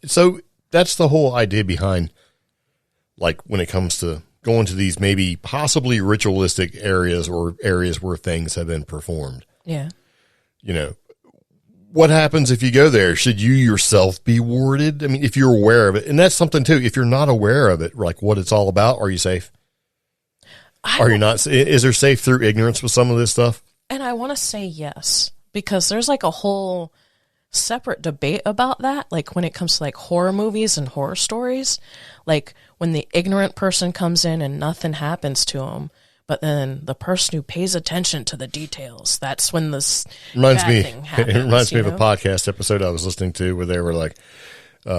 So that's the whole idea behind, like, when it comes to going to these maybe possibly ritualistic areas or areas where things have been performed. Yeah. What happens if you go there? Should you yourself be warded? I mean, if you're aware of it, and that's something too, if you're not aware of it, like what it's all about, are you safe? Are you not? Is there safe through ignorance with some of this stuff? And I want to say yes, because there's like a whole separate debate about that. Like when it comes to like horror movies and horror stories, like when the ignorant person comes in and nothing happens to them, but then the person who pays attention to the details, that's when this reminds bad me. thing happens, It reminds me of a podcast episode I was listening to where they were like, they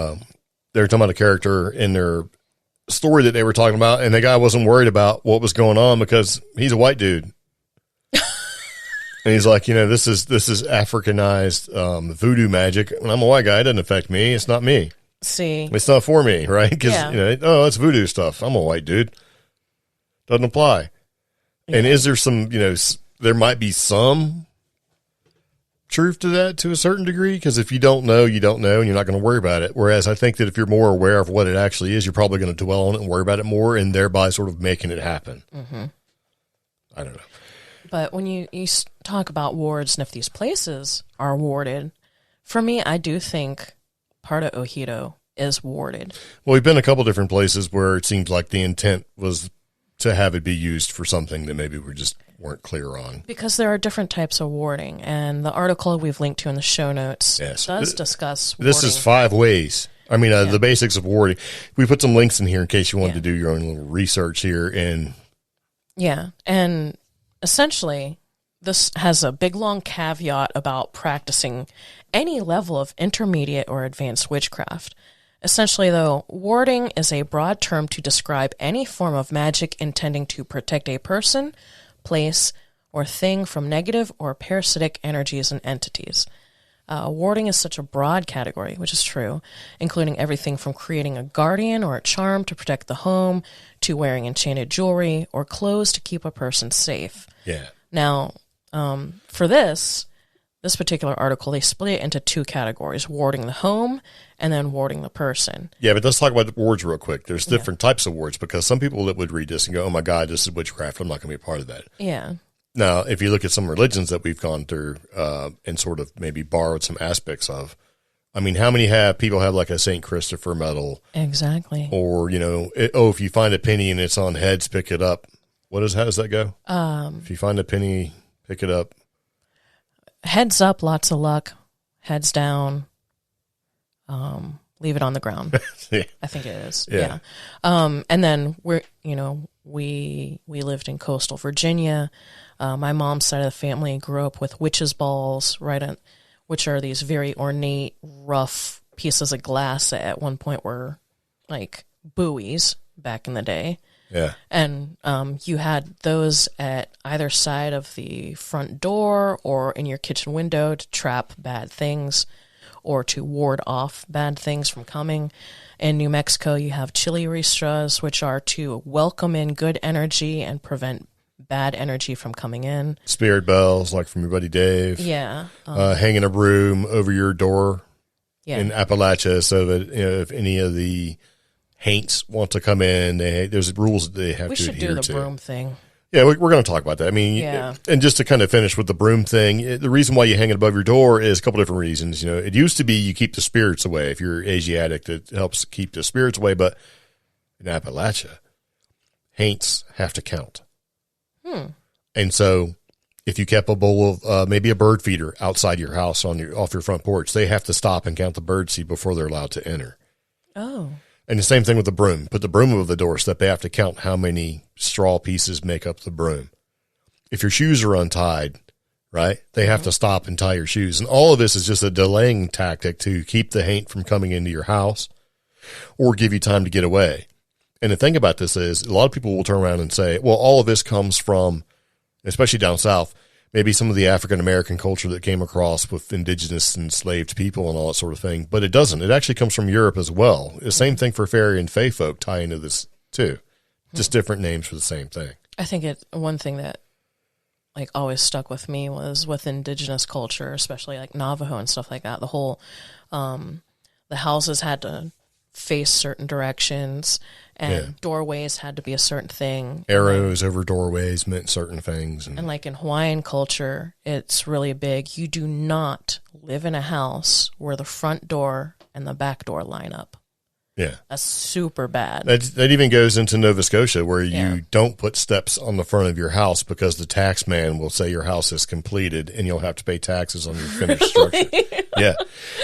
were talking about a character in their story that they were talking about, and the guy wasn't worried about what was going on because he's a white dude. And he's like, this is Africanized voodoo magic, and I'm a white guy. It doesn't affect me. It's not me. See, it's not for me, right? Because it's voodoo stuff. I'm a white dude. Doesn't apply. Yeah. And is there some, there might be some truth to that to a certain degree? Because if you don't know, and you're not going to worry about it. Whereas I think that if you're more aware of what it actually is, you're probably going to dwell on it and worry about it more, and thereby sort of making it happen. Mm-hmm. I don't know. But when you talk about wards and if these places are warded, for me, I do think part of Ojito is warded. Well, we've been a couple different places where it seems like the intent was to have it be used for something that maybe we just weren't clear on. Because there are different types of warding, and the article we've linked to in the show notes does discuss warding. This is 5 ways. I mean, the basics of warding. We put some links in here in case you wanted to do your own little research here. And essentially, this has a big, long caveat about practicing any level of intermediate or advanced witchcraft. Essentially, though, warding is a broad term to describe any form of magic intending to protect a person, place, or thing from negative or parasitic energies and entities. Warding is such a broad category, which is true, including everything from creating a guardian or a charm to protect the home, to wearing enchanted jewelry or clothes to keep a person safe. Yeah. Now, for this particular article, they split it into two categories, warding the home and then warding the person. Yeah, but let's talk about the wards real quick. There's different types of wards, because some people that would read this and go, oh my God, this is witchcraft, I'm not going to be a part of that. Yeah. Now, if you look at some religions that we've gone through and sort of maybe borrowed some aspects of, I mean, how many people have like a St. Christopher medal? Exactly. Or, if you find a penny and it's on heads, pick it up. How does that go? If you find a penny, pick it up. Heads up, lots of luck. Heads down, leave it on the ground. Yeah. I think it is. Yeah. And then we lived in coastal Virginia. My mom's side of the family grew up with witches' balls, which are these very ornate, rough pieces of glass that at one point were like buoys back in the day. Yeah. And you had those at either side of the front door or in your kitchen window to trap bad things or to ward off bad things from coming. In New Mexico, you have chiliristas, which are to welcome in good energy and prevent bad energy from coming in. Spirit bells, like from your buddy Dave. Yeah. Hanging a broom over your door in Appalachia so that if any of the haints want to come in, there's rules that they have to adhere to. We should do the broom thing. Yeah, we're going to talk about that. I mean, and just to kind of finish with the broom thing, the reason why you hang it above your door is a couple different reasons. It used to be you keep the spirits away. If you're Asiatic, it helps keep the spirits away. But in Appalachia, haints have to count. And so if you kept a bowl of maybe a bird feeder outside your house off your front porch, they have to stop and count the bird seed before they're allowed to enter. Oh. And the same thing with the broom. Put the broom over the doorstep. They have to count how many straw pieces make up the broom. If your shoes are untied, right, they have to stop and tie your shoes. And all of this is just a delaying tactic to keep the haint from coming into your house or give you time to get away. And the thing about this is a lot of people will turn around and say, well, all of this comes from, especially down south, maybe some of the African-American culture that came across with indigenous enslaved people and all that sort of thing. But it doesn't. It actually comes from Europe as well. The same thing for fairy and fae folk tie into this too. Just different names for the same thing. I think one thing that like always stuck with me was with indigenous culture, especially like Navajo and stuff like that. The whole, the houses had to face certain directions and doorways had to be a certain thing. Arrows over doorways meant certain things. And like in Hawaiian culture, it's really big. You do not live in a house where the front door and the back door line up. Yeah. That's super bad. That even goes into Nova Scotia, where you don't put steps on the front of your house because the tax man will say your house is completed and you'll have to pay taxes on your finished structure. Yeah.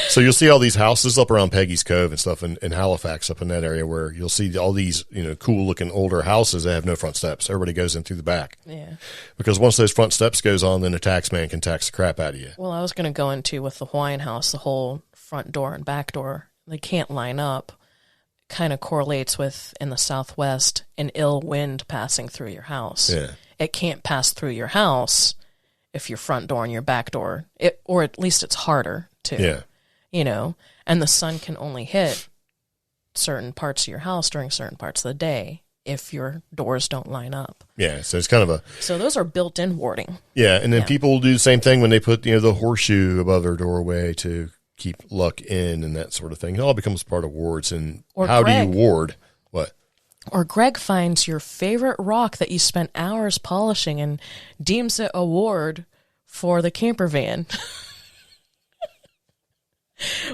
So you'll see all these houses up around Peggy's Cove and stuff in Halifax, up in that area, where you'll see all these, cool looking older houses that have no front steps. Everybody goes in through the back. Yeah. Because once those front steps goes on, then the tax man can tax the crap out of you. Well, I was going to go into with the Hawaiian house, the whole front door and back door, they can't line up. Kind of correlates with, in the Southwest, an ill wind passing through your house. Yeah. It can't pass through your house if your front door and your back door, or at least it's harder to, and the sun can only hit certain parts of your house during certain parts of the day if your doors don't line up. Yeah, so it's kind of So those are built-in warding. Yeah, and then people will do the same thing when they put, the horseshoe above their doorway to keep luck in and that sort of thing. It all becomes part of wards. And how do you ward? What? Or Greg finds your favorite rock that you spent hours polishing and deems it a ward for the camper van.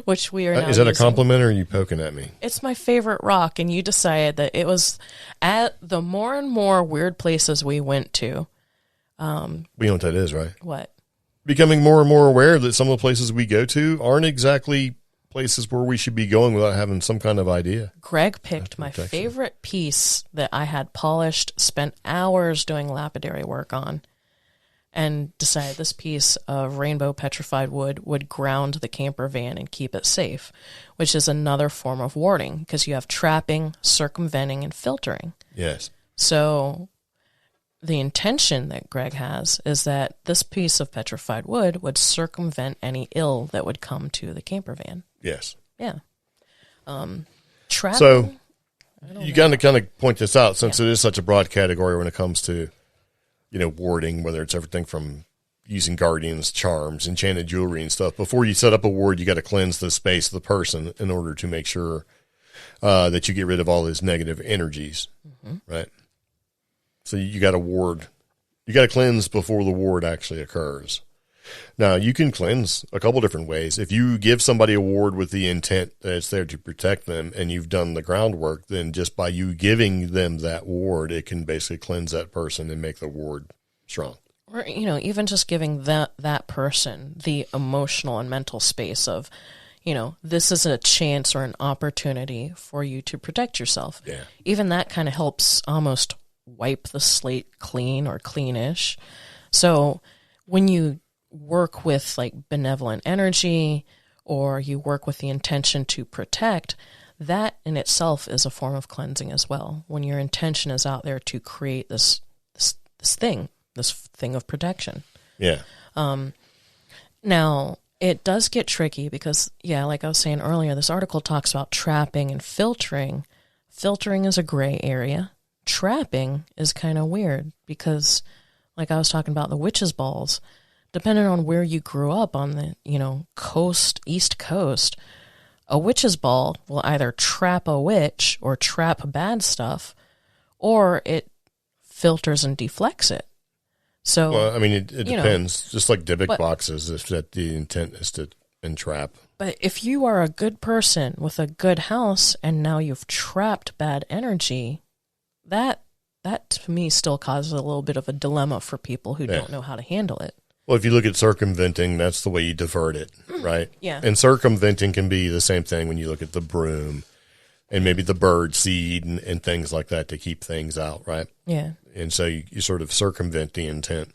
Which we are now Is that using. a compliment or are you poking at me? It's my favorite rock, and you decided that it was at the more and more weird places we went to. We know what that is, right? What? Becoming more and more aware that some of the places we go to aren't exactly places where we should be going without having some kind of idea. Greg picked my favorite piece that I had polished, spent hours doing lapidary work on, and decided this piece of rainbow petrified wood would ground the camper van and keep it safe, which is another form of warding because you have trapping, circumventing, and filtering. Yes. So the intention that Greg has is that this piece of petrified wood would circumvent any ill that would come to the camper van. Yes. Yeah. Trapping. So you got to kind of point this out since it is such a broad category when it comes to, warding, whether it's everything from using guardians, charms, enchanted jewelry and stuff. Before you set up a ward, you got to cleanse the space of the person in order to make sure that you get rid of all those negative energies, right? So you got to ward. You got to cleanse before the ward actually occurs. Now, you can cleanse a couple different ways. If you give somebody a ward with the intent that it's there to protect them and you've done the groundwork, then just by you giving them that ward, it can basically cleanse that person and make the ward strong. Or, even just giving that person the emotional and mental space of, this is a chance or an opportunity for you to protect yourself. Yeah. Even that kind of helps almost wipe the slate clean or cleanish. So when you work with like benevolent energy or you work with the intention to protect, that in itself is a form of cleansing as well. When your intention is out there to create this thing of protection. Yeah. Now, it does get tricky because, like I was saying earlier, this article talks about trapping and filtering. Filtering is a gray area. Trapping is kind of weird because, like I was talking about the witches' balls, depending on where you grew up on the, East Coast, a witch's ball will either trap a witch or trap bad stuff, or it filters and deflects it. So, well, I mean, it depends. Just like Dybbuk boxes, if that the intent is to entrap. But if you are a good person with a good house and now you've trapped bad energy, that to me still causes a little bit of a dilemma for people who don't know how to handle it. Well, if you look at circumventing, that's the way you divert it, right? Yeah. And circumventing can be the same thing when you look at the broom and maybe the bird seed and things like that to keep things out, right? Yeah. And so you sort of circumvent the intent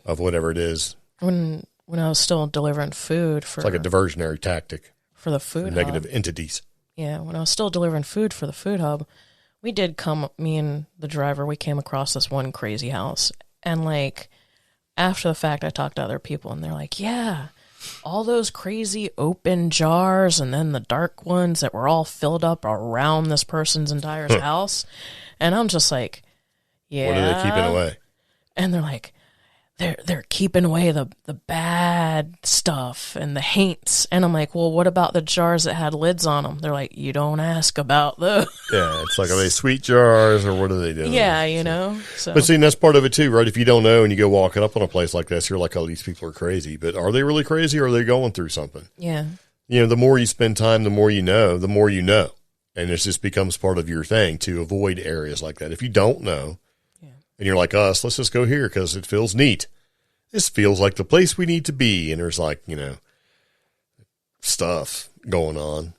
of whatever it is. When I was still delivering food it's like a diversionary tactic for the food for negative entities. Yeah, when I was still delivering food for the food hub, me and the driver, we came across this one crazy house. And like, after the fact, I talked to other people and they're like, yeah, all those crazy open jars and then the dark ones that were all filled up around this person's entire house. And I'm just like, yeah. What are they keeping away? And they're like, they're keeping away the bad stuff and the haints. And I'm like, well, what about the jars that had lids on them? They're like, you don't ask about those. Yeah, it's like, are they sweet jars or what are they doing? Yeah, So. But see, that's part of it too, right? If you don't know and you go walking up on a place like this, you're like, oh, these people are crazy. But are they really crazy or are they going through something? Yeah. The more you spend time, the more you know. And it just becomes part of your thing to avoid areas like that. If you don't know, and you're like us, let's just go here because it feels neat. This feels like the place we need to be. And there's like, stuff going on.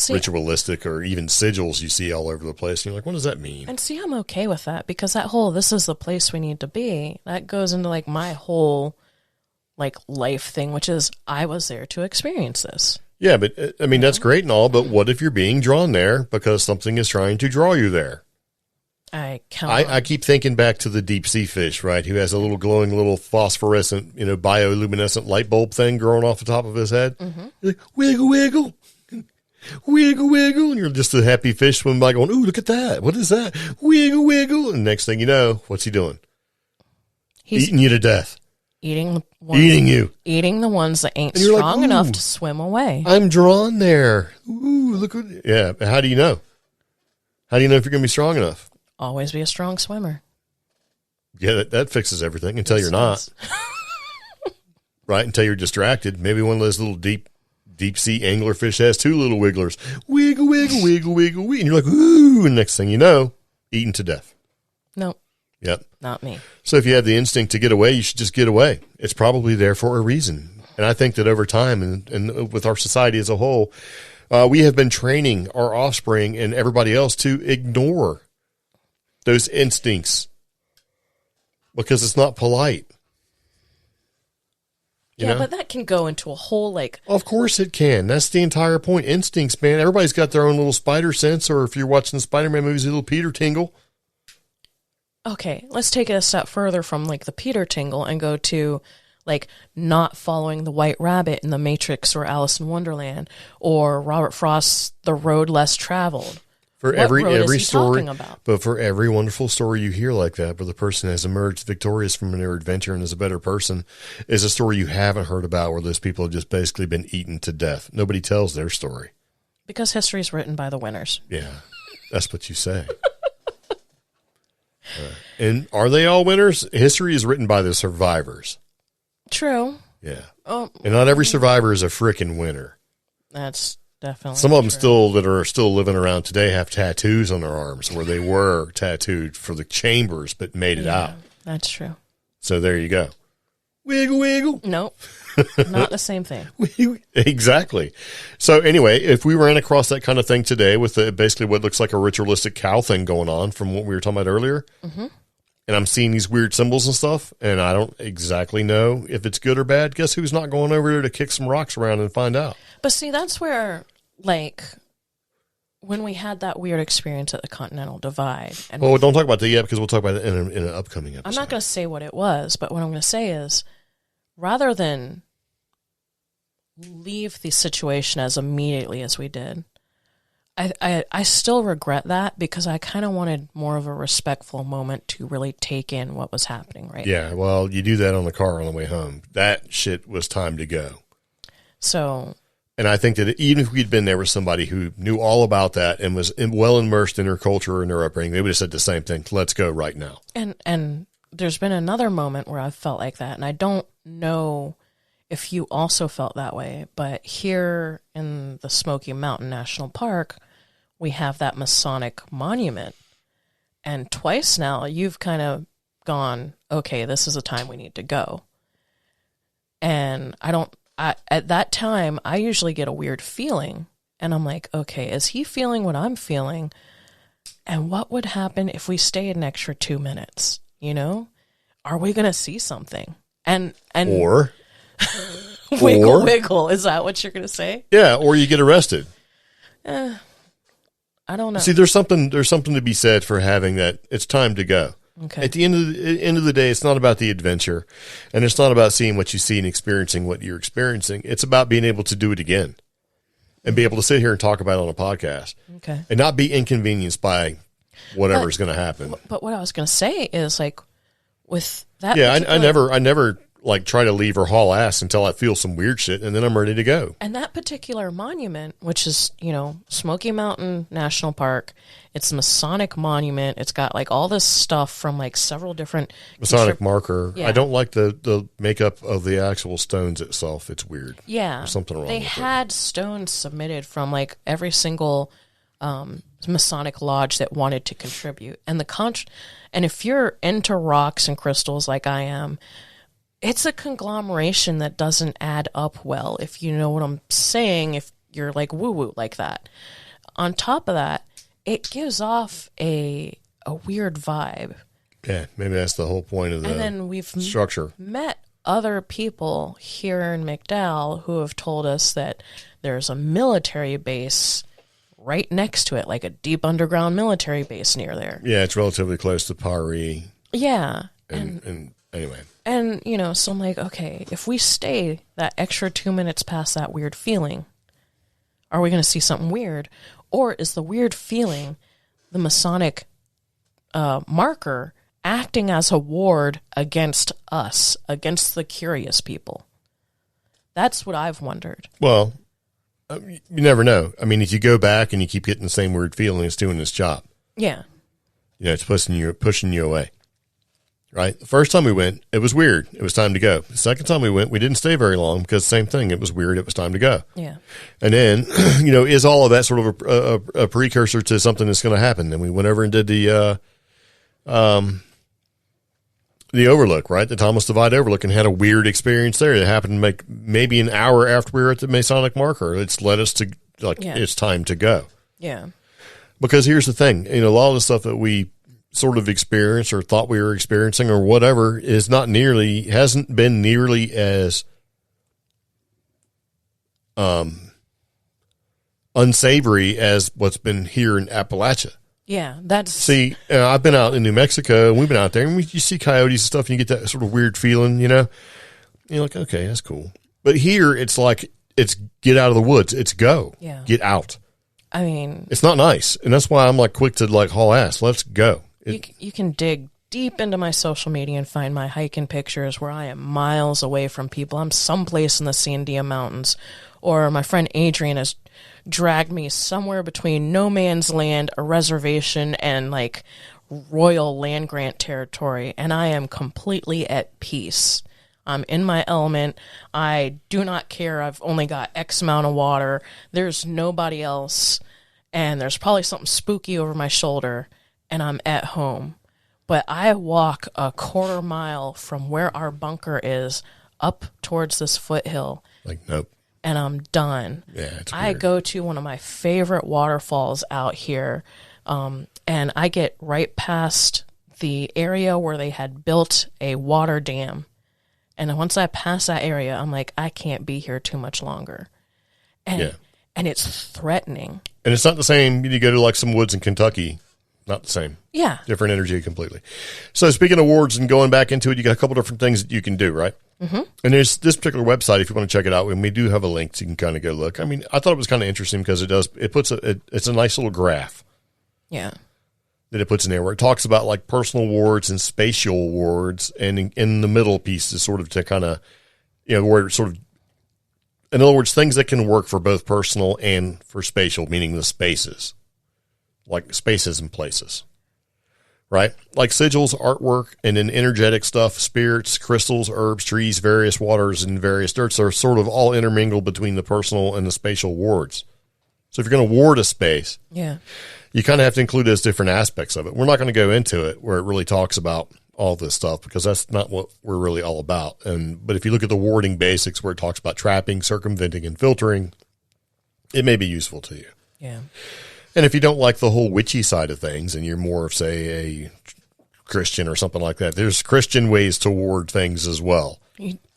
Ritualistic or even sigils you see all over the place. And you're like, what does that mean? And see, I'm okay with that because that whole, this is the place we need to be, that goes into like my whole like life thing, which is I was there to experience this. Yeah, but I mean, that's great and all, but what if you're being drawn there because something is trying to draw you there? I keep thinking back to the deep sea fish, right? Who has a little glowing, little phosphorescent, bioluminescent light bulb thing growing off the top of his head. Mm-hmm. Like, wiggle, wiggle, wiggle, wiggle. And you're just a happy fish swimming by going, ooh, look at that. What is that? Wiggle, wiggle. And next thing you know, what's he doing? He's eating you to death. Eating the ones that ain't strong enough to swim away. I'm drawn there. Ooh, look what. Yeah. How do you know? How do you know if you're going to be strong enough? Always be a strong swimmer. Yeah, that fixes everything until you're not. Right? Until you're distracted. Maybe one of those little deep sea anglerfish has two little wigglers. Wiggle, wiggle, wiggle, wiggle, wiggle. And you're like, ooh. And next thing you know, eaten to death. Nope. Yep. Not me. So if you have the instinct to get away, you should just get away. It's probably there for a reason. And I think that over time and with our society as a whole, we have been training our offspring and everybody else to ignore those instincts because it's not polite. You yeah, know? but that can go into a whole, like... Of course it can. That's the entire point. Instincts, man. Everybody's got their own little spider sense, or if you're watching the Spider-Man movies, a little Peter tingle. Okay, let's take it a step further from, like, the Peter tingle and go to, like, not following the White Rabbit in The Matrix or Alice in Wonderland, or Robert Frost's The Road Less Traveled. For What every road is he story, talking about? but for every wonderful story you hear like that, where the person has emerged victorious from their adventure and is a better person, is a story you haven't heard about where those people have just basically been eaten to death. Nobody tells their story. Because history is written by the winners. Yeah, that's what you say. And are they all winners? History is written by the survivors. True. Yeah. Oh, And not every survivor is a frickin' winner. that's definitely Some of them true. that are still living around today have tattoos on their arms where they were tattooed for the chambers but made it out. That's true. So there you go. Wiggle, wiggle. Nope. Not the same thing. Exactly. So anyway, if we ran across that kind of thing today with basically what looks like a ritualistic cow thing going on from what we were talking about earlier, and I'm seeing these weird symbols and stuff, and I don't exactly know if it's good or bad, guess who's not going over there to kick some rocks around and find out? But see, that's where, like, when we had that weird experience at the Continental Divide. And Well, don't talk about that yet because we'll talk about it in an upcoming episode. I'm not going to say what it was, but what I'm going to say is, rather than leave the situation as immediately as we did, I still regret that because I kind of wanted more of a respectful moment to really take in what was happening, right? Yeah, well, you do that on the car on the way home. That shit was time to go. So... And I think that even if we'd been there with somebody who knew all about that and was well immersed in their culture and their upbringing, they would have said the same thing. Let's go right now. And there's been another moment where I've felt like that, and I don't know if you also felt that way, but here in the Smoky Mountain National Park, we have that Masonic monument. And twice now, you've kind of gone, okay, this is a time we need to go. And at that time, I usually get a weird feeling. And I'm like, okay, is he feeling what I'm feeling? And what would happen if we stayed an extra 2 minutes? You know? Are we going to see something? And Or wiggle, wiggle. Is that what you're going to say? Yeah, or you get arrested. I don't know. See, there's something to be said for having that. It's time to go. Okay. At the end of the day, it's not about the adventure, and it's not about seeing what you see and experiencing what you're experiencing. It's about being able to do it again and be able to sit here and talk about it on a podcast. Okay. And not be inconvenienced by whatever's going to happen. But what I was going to say is, like, with that. Yeah, I never like try to leave or haul ass until I feel some weird shit, and then I'm ready to go. And that particular monument, which is, Smoky Mountain National Park, it's a Masonic monument. It's got, like, all this stuff from, like, several different... Masonic marker. Yeah. I don't like the makeup of the actual stones itself. It's weird. Yeah. There's something wrong They with had stones submitted from, like, every single Masonic lodge that wanted to contribute. And and if you're into rocks and crystals like I am, it's a conglomeration that doesn't add up well, if you know what I'm saying, if you're like woo-woo like that. On top of that, it gives off a weird vibe. Yeah, maybe that's the whole point of the And then we've structure. met other people here in McDowell who have told us that there's a military base right next to it, like a deep underground military base near there. Yeah, it's relatively close to Paris. Yeah. And anyway. And, so I'm like, okay, if we stay that extra 2 minutes past that weird feeling, are we going to see something weird? Or is the weird feeling the Masonic marker acting as a ward against us, against the curious people? That's what I've wondered. Well, you never know. I mean, if you go back and you keep getting the same weird feeling, it's doing its job. Yeah. It's pushing you away. Right? The first time we went, it was weird. It was time to go. The second time we went, we didn't stay very long because same thing. It was weird. It was time to go. Yeah. And then, is all of that sort of a precursor to something that's going to happen? Then we went over and did the Overlook, right? The Thomas Divide Overlook, and had a weird experience there. It happened maybe an hour after we were at the Masonic marker. It's led us to, It's time to go. Yeah. Because here's the thing, a lot of the stuff that we sort of experienced or thought we were experiencing or whatever hasn't been nearly as unsavory as what's been here in Appalachia. Yeah, that's... See, I've been out in New Mexico, and we've been out there, and you see coyotes and stuff, and you get that sort of weird feeling, you know? And you're like, okay, that's cool. But here, it's like, it's get out of the woods. It's go. Yeah. Get out. I mean... It's not nice, and that's why I'm, like, quick to, like, haul ass. Let's go. You can dig deep into my social media and find my hiking pictures where I am miles away from people. I'm someplace in the Sandia Mountains. Or my friend Adrian has dragged me somewhere between no man's land, a reservation, and like royal land grant territory, and I am completely at peace. I'm in my element. I do not care. I've only got X amount of water. There's nobody else, and there's probably something spooky over my shoulder, and I'm at home. But I walk a quarter mile from where our bunker is up towards this foothill. Like, nope. And I'm done. Yeah, it's I weird. go to one of my favorite waterfalls out here, and I get right past the area where they had built a water dam. And once I pass that area, I'm like, I can't be here too much longer. And it's threatening. And it's not the same. You go to like some woods in Kentucky. Not the same. Yeah. Different energy completely. So speaking of wards and going back into it, you got a couple different things that you can do, right? Mm-hmm. And there's this particular website, if you want to check it out, and we do have a link so you can kind of go look. I mean, I thought it was kind of interesting because it's a nice little graph. Yeah. That it puts in there where it talks about like personal wards and spatial wards, and in the middle piece is sort of to kind of, you know, where it sort of, in other words, things that can work for both personal and for spatial, meaning the spaces, like spaces and places, right? Like sigils, artwork, and then energetic stuff, spirits, crystals, herbs, trees, various waters, and various dirts are sort of all intermingled between the personal and the spatial wards. So if you're going to ward a space, Yeah. you kind of have to include those different aspects of it. We're not going to go into it where it really talks about all this stuff because that's not what we're really all about. But if you look at the warding basics where it talks about trapping, circumventing, and filtering, it may be useful to you. Yeah. And if you don't like the whole witchy side of things and you're more of, say, a Christian or something like that, there's Christian ways to ward things as well.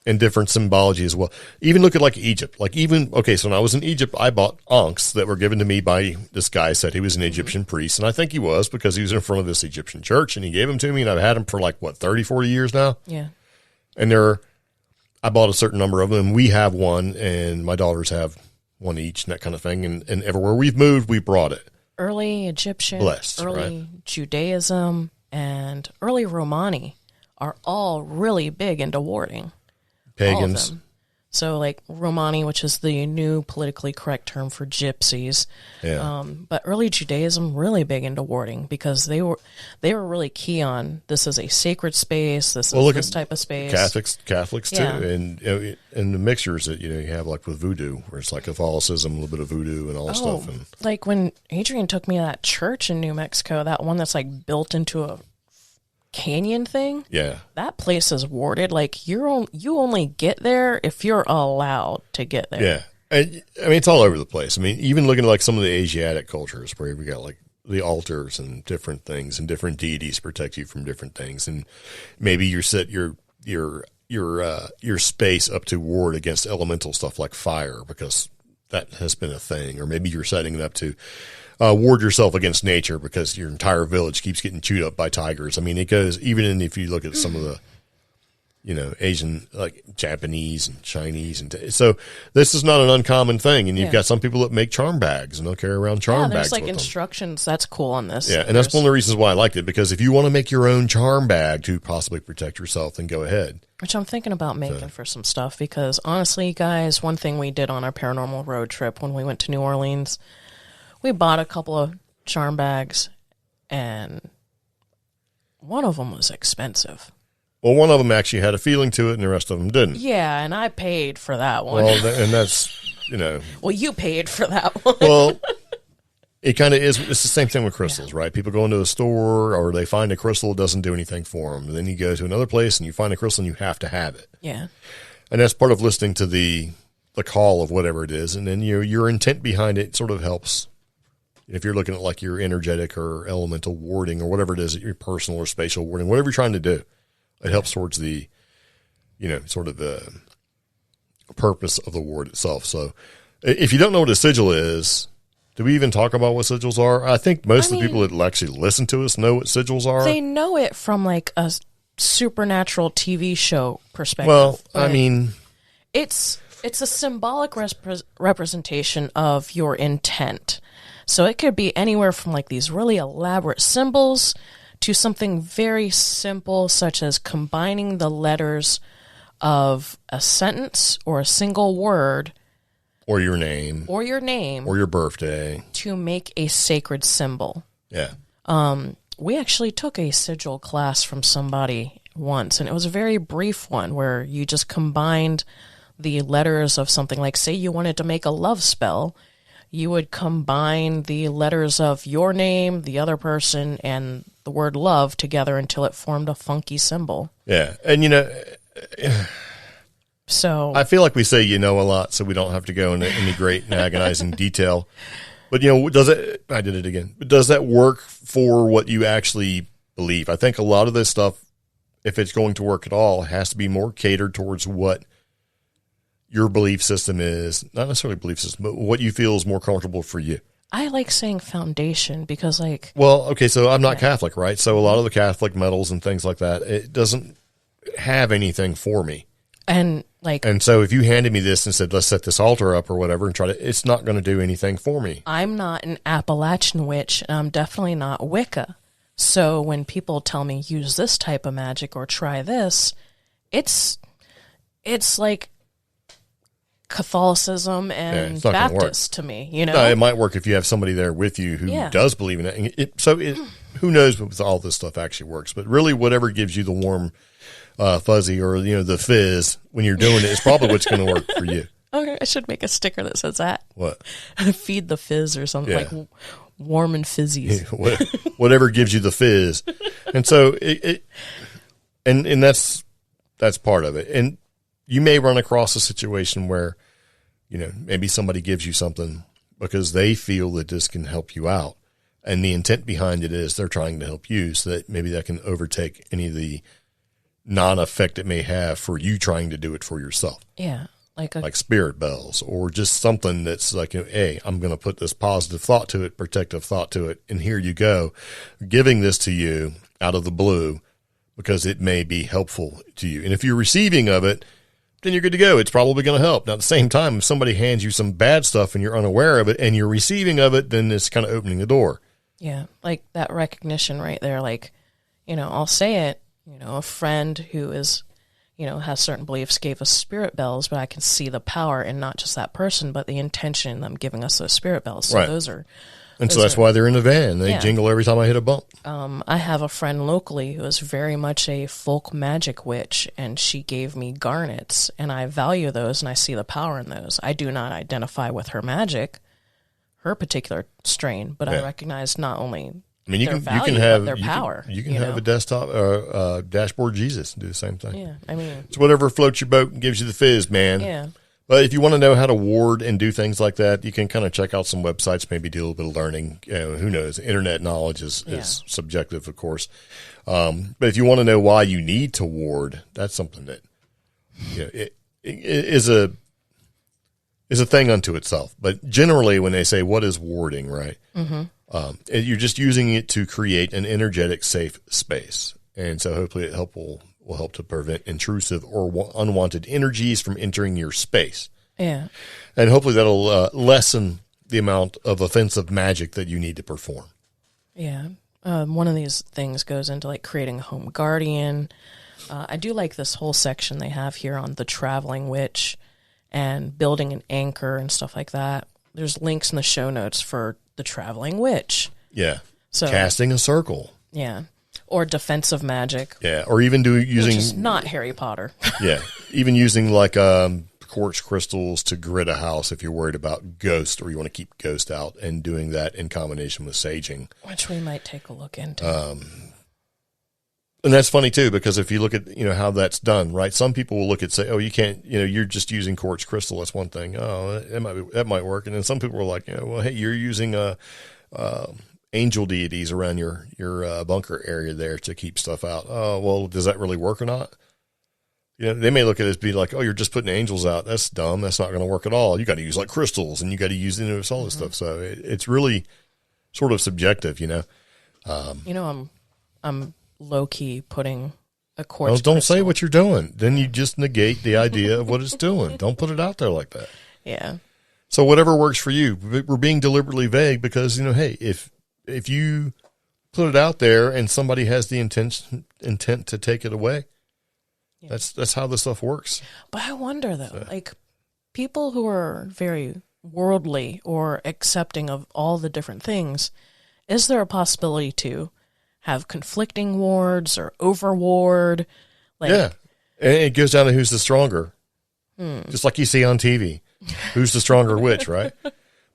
And different symbology as well. Even look at like Egypt. So when I was in Egypt, I bought ankhs that were given to me by this guy, said he was an Egyptian priest. And I think he was because he was in front of this Egyptian church and he gave them to me. And I've had them for 30, 40 years now. Yeah. And I bought a certain number of them. We have one and my daughters have one each and that kind of thing. And everywhere we've moved, we brought it. Early Egyptian, Blessed, early right? Judaism, and early Romani are all really big into warding. Pagans. All of them. So like Romani, which is the new politically correct term for gypsies. Yeah. But early Judaism really big into warding because they were really key on this is a sacred space. This is this type of space. Catholics too, Yeah. and the mixtures that you have like with voodoo, where it's like Catholicism, a little bit of voodoo, and all that stuff. And like when Adrian took me to that church in New Mexico, that one that's like built into a canyon thing. yeah, That place is warded. Like you only get there if you're allowed to get there. yeah. And, I mean, it's all over the place. I mean, even looking at like some of the Asiatic cultures, where we got like the altars and different things, and different deities protect you from different things, and maybe you set your space up to ward against elemental stuff like fire because that has been a thing, or maybe you're setting it up to ward yourself against nature because your entire village keeps getting chewed up by tigers. I mean, it goes even if you look at some of the, Asian, like Japanese and Chinese. So this is not an uncommon thing. And you've got some people that make charm bags and they'll carry around charm bags. There's like with instructions. That's cool on this. Yeah. And that's one of the reasons why I liked it, because if you want to make your own charm bag to possibly protect yourself, then go ahead. Which I'm thinking about making for some stuff because honestly, guys, one thing we did on our paranormal road trip when we went to New Orleans, we bought a couple of charm bags, and one of them was expensive. Well, one of them actually had a feeling to it, and the rest of them didn't. Yeah, and I paid for that one. Well, and that's, Well, you paid for that one. Well, it kind of is. It's the same thing with crystals, right? People go into a store or they find a crystal, it doesn't do anything for them. And then you go to another place and you find a crystal and you have to have it. Yeah. And that's part of listening to the call of whatever it is. And then your intent behind it sort of helps. If you're looking at like your energetic or elemental warding or whatever it is, your personal or spatial warding, whatever you're trying to do, it helps towards the, sort of the purpose of the ward itself. So If you don't know what a sigil is, do we even talk about what sigils are? I think most of the people that actually listen to us know what sigils are. They know it from like a supernatural TV show perspective. Well, I mean, it's a symbolic representation of your intent. So it could be anywhere from like these really elaborate symbols to something very simple, such as combining the letters of a sentence or a single word, or your name, or your birthday, to make a sacred symbol. Yeah. We actually took a sigil class from somebody once, and it was a very brief one where you just combined the letters of something. Like, say you wanted to make a love spell, you would combine the letters of your name, the other person, and the word love together until it formed a funky symbol. Yeah. And, so I feel like we say a lot, so we don't have to go into any great and agonizing detail. But, I did it again. But does that work for what you actually believe? I think a lot of this stuff, if it's going to work at all, has to be more catered towards what your belief system is. Not necessarily belief system, but what you feel is more comfortable for you. I like saying foundation because, like... Well, okay, so I'm not Catholic, right? So a lot of the Catholic medals and things like that, it doesn't have anything for me. And so if you handed me this and said, let's set this altar up or whatever and it's not going to do anything for me. I'm not an Appalachian witch, and I'm definitely not Wicca. So when people tell me use this type of magic or try this, it's like Catholicism and Baptist to me, No, it might work if you have somebody there with you who does believe in it. Who knows if all this stuff actually works, but really whatever gives you the warm fuzzy or the fizz when you're doing it is probably what's going to work for you. Okay, I should make a sticker that says that. What? Feed the fizz or something, like warm and fizzies. Whatever gives you the fizz. And so and that's part of it. And you may run across a situation where, maybe somebody gives you something because they feel that this can help you out. And the intent behind it is they're trying to help you, so that maybe that can overtake any of the non-effect it may have for you trying to do it for yourself. Yeah. Like spirit bells, or just something that's like, hey, I'm going to put this positive thought to it, protective thought to it, and here you go, giving this to you out of the blue because it may be helpful to you. And if you're receiving of it, then you're good to go. It's probably going to help. Now, at the same time, if somebody hands you some bad stuff and you're unaware of it and you're receiving of it, then it's kind of opening the door. Yeah, like that recognition right there. Like, I'll say it, a friend who is... has certain beliefs, gave us spirit bells, but I can see the power in not just that person, but the intention in them giving us those spirit bells. So right. So that's why they're in the van. They jingle every time I hit a bump. I have a friend locally who is very much a folk magic witch, and she gave me garnets, and I value those, and I see the power in those. I do not identify with her magic, her particular strain, but I recognize not only... You can have their power. You can have a desktop dashboard Jesus and do the same thing. Yeah, it's whatever floats your boat and gives you the fizz, man. Yeah. But if you want to know how to ward and do things like that, you can kind of check out some websites, maybe do a little bit of learning. Who knows? Internet knowledge is subjective, of course. But if you want to know why you need to ward, that's something that it is a thing unto itself. But generally, when they say what is warding, right? Mm-hmm. You're just using it to create an energetic, safe space. And so hopefully it will help to prevent intrusive or unwanted energies from entering your space. Yeah. And hopefully that'll lessen the amount of offensive magic that you need to perform. Yeah. One of these things goes into like creating a home guardian. I do like this whole section they have here on the traveling witch and building an anchor and stuff like that. There's links in the show notes for the traveling witch. Yeah. So casting a circle. Yeah. Or defensive magic. Yeah. Or even using... Which is not Harry Potter. Yeah. Even using like quartz crystals to grid a house if you're worried about ghosts or you want to keep ghosts out, and doing that in combination with saging. Which we might take a look into. And that's funny too, because if you look at, how that's done, right? Some people will look at say, oh, you can't, you're just using quartz crystal. That's one thing. Oh, that might work. And then some people are like, well, hey, you're using, angel deities around your bunker area there to keep stuff out. Oh, well, does that really work or not? they may look at it as being like, oh, you're just putting angels out. That's dumb. That's not going to work at all. You got to use like crystals, and you got to use all this stuff. So it's really sort of subjective, I'm low key putting a quartz. Well, don't crystal. say what you're doing. Then you just negate the idea of what it's doing. Don't put it out there like that. Yeah. So whatever works for you. We're being deliberately vague because, hey, if you put it out there and somebody has the intent to take it away, that's how this stuff works. But I wonder though, like people who are very worldly or accepting of all the different things, is there a possibility to have conflicting wards or overward? Yeah. And it goes down to who's the stronger. Just like you see on TV. Who's the stronger witch, right?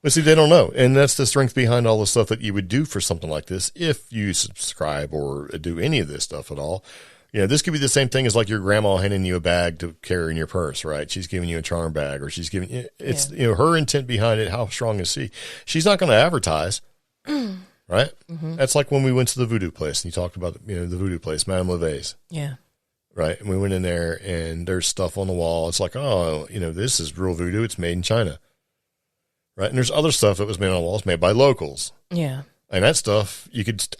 But see, they don't know. And that's the strength behind all the stuff that you would do for something like this if you subscribe or do any of this stuff at all. This could be the same thing as like your grandma handing you a bag to carry in your purse, right? She's giving you a charm bag, or she's giving you, it's, her intent behind it. How strong is she? She's not going to advertise, right? Mm-hmm. That's like when we went to the voodoo place and you talked about, the voodoo place, Madame LeVay's. Yeah. Right. And we went in there and there's stuff on the wall. It's like, oh, this is real voodoo. It's made in China. Right. And there's other stuff that was made on the walls made by locals. Yeah. And that stuff,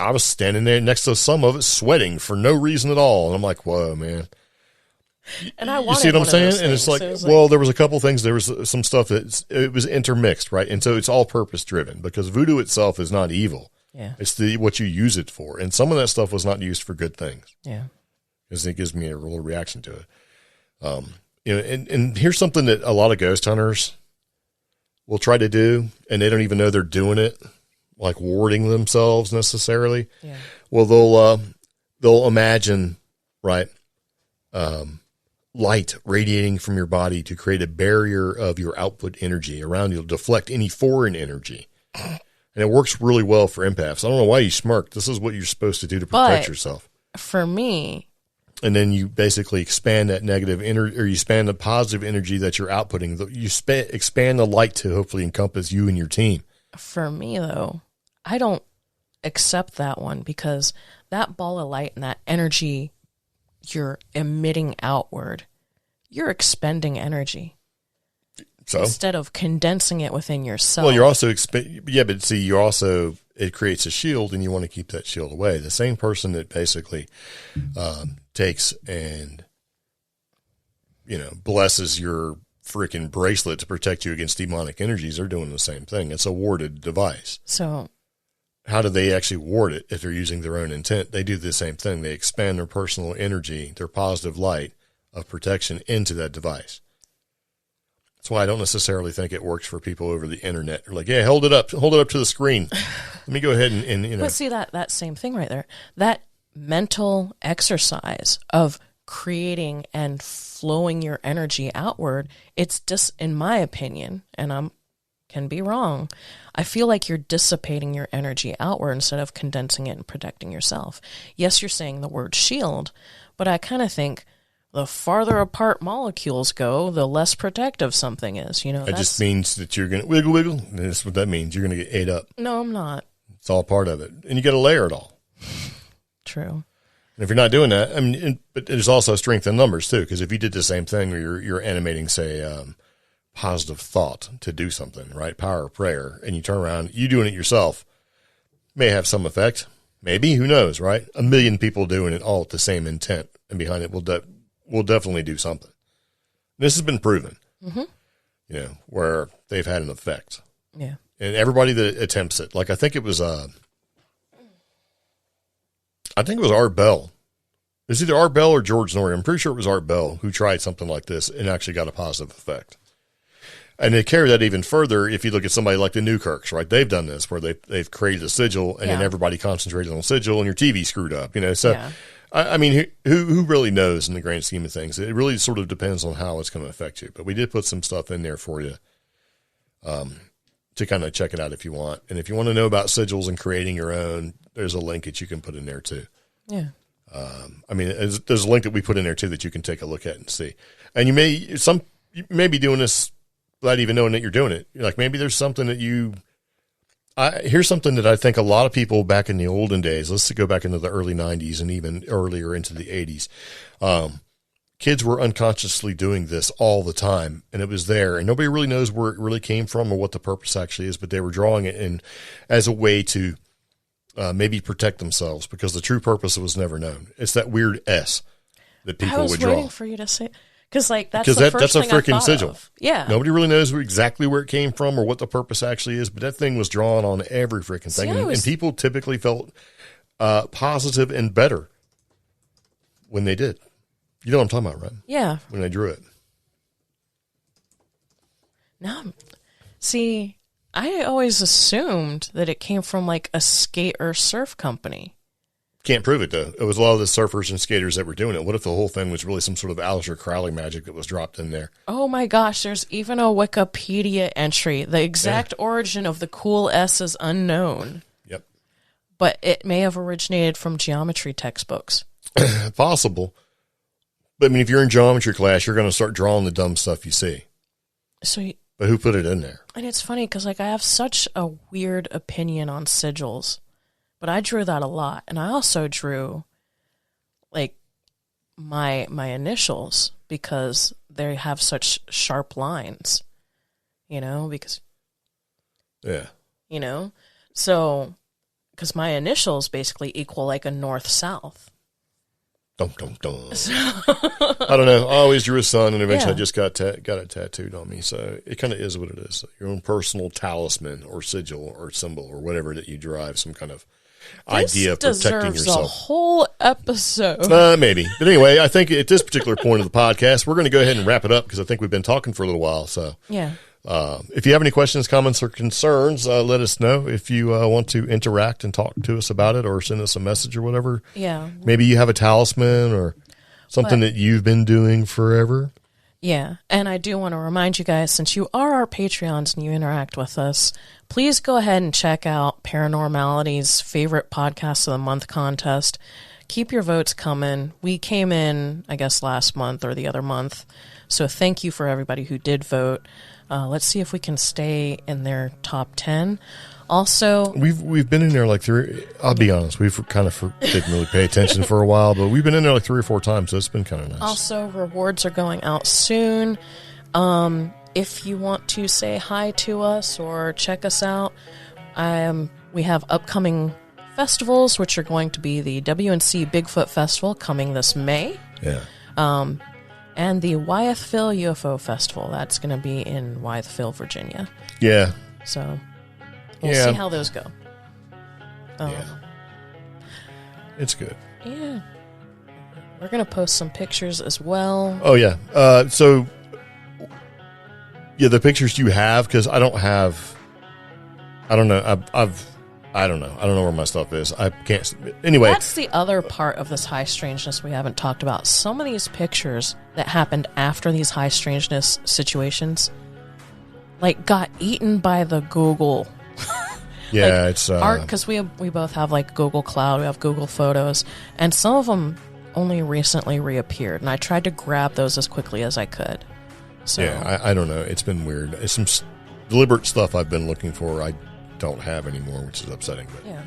I was standing there next to some of it sweating for no reason at all. And I'm like, whoa, man. And I you see what I'm saying? And it's like, well, there was a couple things. There was some stuff it was intermixed, right? And so it's all purpose driven because voodoo itself is not evil. Yeah. It's what you use it for. And some of that stuff was not used for good things. Yeah. Because it gives me a real reaction to it. And here's something that a lot of ghost hunters will try to do, and they don't even know they're doing it, like warding themselves necessarily. Yeah. Well, they'll imagine, right, light radiating from your body to create a barrier of your output energy around you, to deflect any foreign energy. And it works really well for empaths. I don't know why you smirk. This is what you're supposed to do to protect yourself. For me, and then you basically expand that negative energy, or you expand the positive energy that you're outputting. You expand the light to hopefully encompass you and your team. For me, though, I don't accept that one because that ball of light and that energy you're emitting outward, you're expending energy. So instead of condensing it within yourself. Well, you're also but see, you're also, it creates a shield, and you want to keep that shield away. The same person that basically takes and blesses your freaking bracelet to protect you against demonic energies, they're doing the same thing. It's a warded device. So how do they actually ward it if they're using their own intent? They do the same thing. They expand their personal energy, their positive light of protection into that device. That's why I don't necessarily think it works for people over the internet. They're like, yeah, hold it up to the screen. Let me go ahead and But see that same thing right there, that mental exercise of creating and flowing your energy outward, it's just, in my opinion, and I can be wrong, I feel like you're dissipating your energy outward instead of condensing it and protecting yourself. Yes, you're saying the word shield, but I kind of think the farther apart molecules go, the less protective something is. It just means that you're going to wiggle. That's what that means. You're going to get ate up. No, I'm not. It's all part of it. And you got to layer it all. True. And if you're not doing that, but there's also strength in numbers too, because if you did the same thing where you're animating, say, positive thought to do something, right? Power of prayer, and you turn around, you doing it yourself, may have some effect. Maybe, who knows, right? 1 million people doing it all with the same intent, and behind it will definitely do something. This has been proven, where they've had an effect. Yeah. And everybody that attempts it, like I think it was Art Bell. It was either Art Bell or George Norrie. I'm pretty sure it was Art Bell who tried something like this and actually got a positive effect. And they carry that even further if you look at somebody like the Newkirks, right? They've done this where they've created a sigil, and then everybody concentrated on the sigil, and your TV screwed up, So, yeah. I mean, who really knows in the grand scheme of things? It really sort of depends on how it's going to affect you. But we did put some stuff in there for you to kind of check it out if you want. And if you want to know about sigils and creating your own, there's a link that you can put in there too. Yeah. There's a link that we put in there too that you can take a look at and see. And you may be doing this without even knowing that you're doing it. Like maybe there's something that here's something that I think a lot of people back in the olden days, let's go back into the early 90s and even earlier into the 80s. kids were unconsciously doing this all the time, and it was there, and nobody really knows where it really came from or what the purpose actually is, but they were drawing it in as a way to maybe protect themselves, because the true purpose was never known. It's that weird S that people would draw. I was waiting for you to say, because that's that's a freaking sigil. Of. Yeah. Nobody really knows exactly where it came from or what the purpose actually is, but that thing was drawn on every freaking thing, and people typically felt positive and better when they did. You know what I'm talking about, right? Yeah. When they drew it. No. See, I always assumed that it came from like a skate or surf company. Can't prove it, though. It was a lot of the surfers and skaters that were doing it. What if the whole thing was really some sort of Aleister Crowley magic that was dropped in there? Oh my gosh, there's even a Wikipedia entry. The exact origin of the cool S is unknown. Yep. But it may have originated from geometry textbooks. Possible. But I mean, if you're in geometry class, you're going to start drawing the dumb stuff you see. But who put it in there? And it's funny because like I have such a weird opinion on sigils, but I drew that a lot, and I also drew like my initials because they have such sharp lines, because so because my initials basically equal like a north-south. Dum, dum, dum. I don't know. I always drew a sun, and eventually I just got it tattooed on me. So it kind of is what it is. Your own personal talisman or sigil or symbol or whatever that you derive some kind of idea of protecting yourself. This deserves a whole episode. Maybe. But anyway, I think at this particular point of the podcast, we're going to go ahead and wrap it up because I think we've been talking for a little while. So yeah. If you have any questions, comments, or concerns, let us know. If you want to interact and talk to us about it or send us a message or whatever. Yeah. Maybe you have a talisman or something that you've been doing forever. Yeah. And I do want to remind you guys, since you are our Patreons and you interact with us, please go ahead and check out Paranormality's favorite podcast of the month contest. Keep your votes coming. We came in, I guess, last month or the other month. So thank you for everybody who did vote. Let's see if we can stay in their top 10. Also, we've been in there like three. I'll be honest, we've kind of didn't really pay attention for a while, but we've been in there like 3 or 4 times, so it's been kind of nice. Also, rewards are going out soon. If you want to say hi to us or check us out, we have upcoming festivals, which are going to be the WNC Bigfoot Festival coming this May. Yeah. And the Wyethville UFO Festival. That's going to be in Wyethville, Virginia. Yeah. So we'll see how those go. Yeah. It's good. Yeah. We're going to post some pictures as well. Oh, yeah. So, the pictures you have, because I don't know. I don't know. I don't know where my stuff is. I can't. Anyway. That's the other part of this high strangeness we haven't talked about. Some of these pictures that happened after these high strangeness situations, like, got eaten by the Google. Yeah, like, it's because we both have like Google Cloud, we have Google Photos, and some of them only recently reappeared, and I tried to grab those as quickly as I could. So yeah, I don't know. It's been weird. It's some deliberate stuff I've been looking for. I don't have anymore, which is upsetting. But yeah.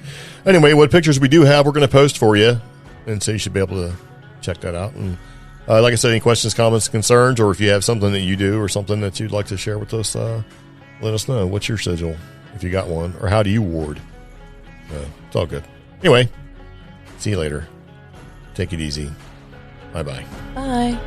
Anyway, what pictures we do have, we're going to post for you, and so you should be able to check that out. And like I said, any questions, comments, concerns, or if you have something that you do or something that you'd like to share with us, let us know. What's your sigil, if you got one, or how do you ward? It's all good. Anyway, see you later. Take it easy. Bye-bye. Bye.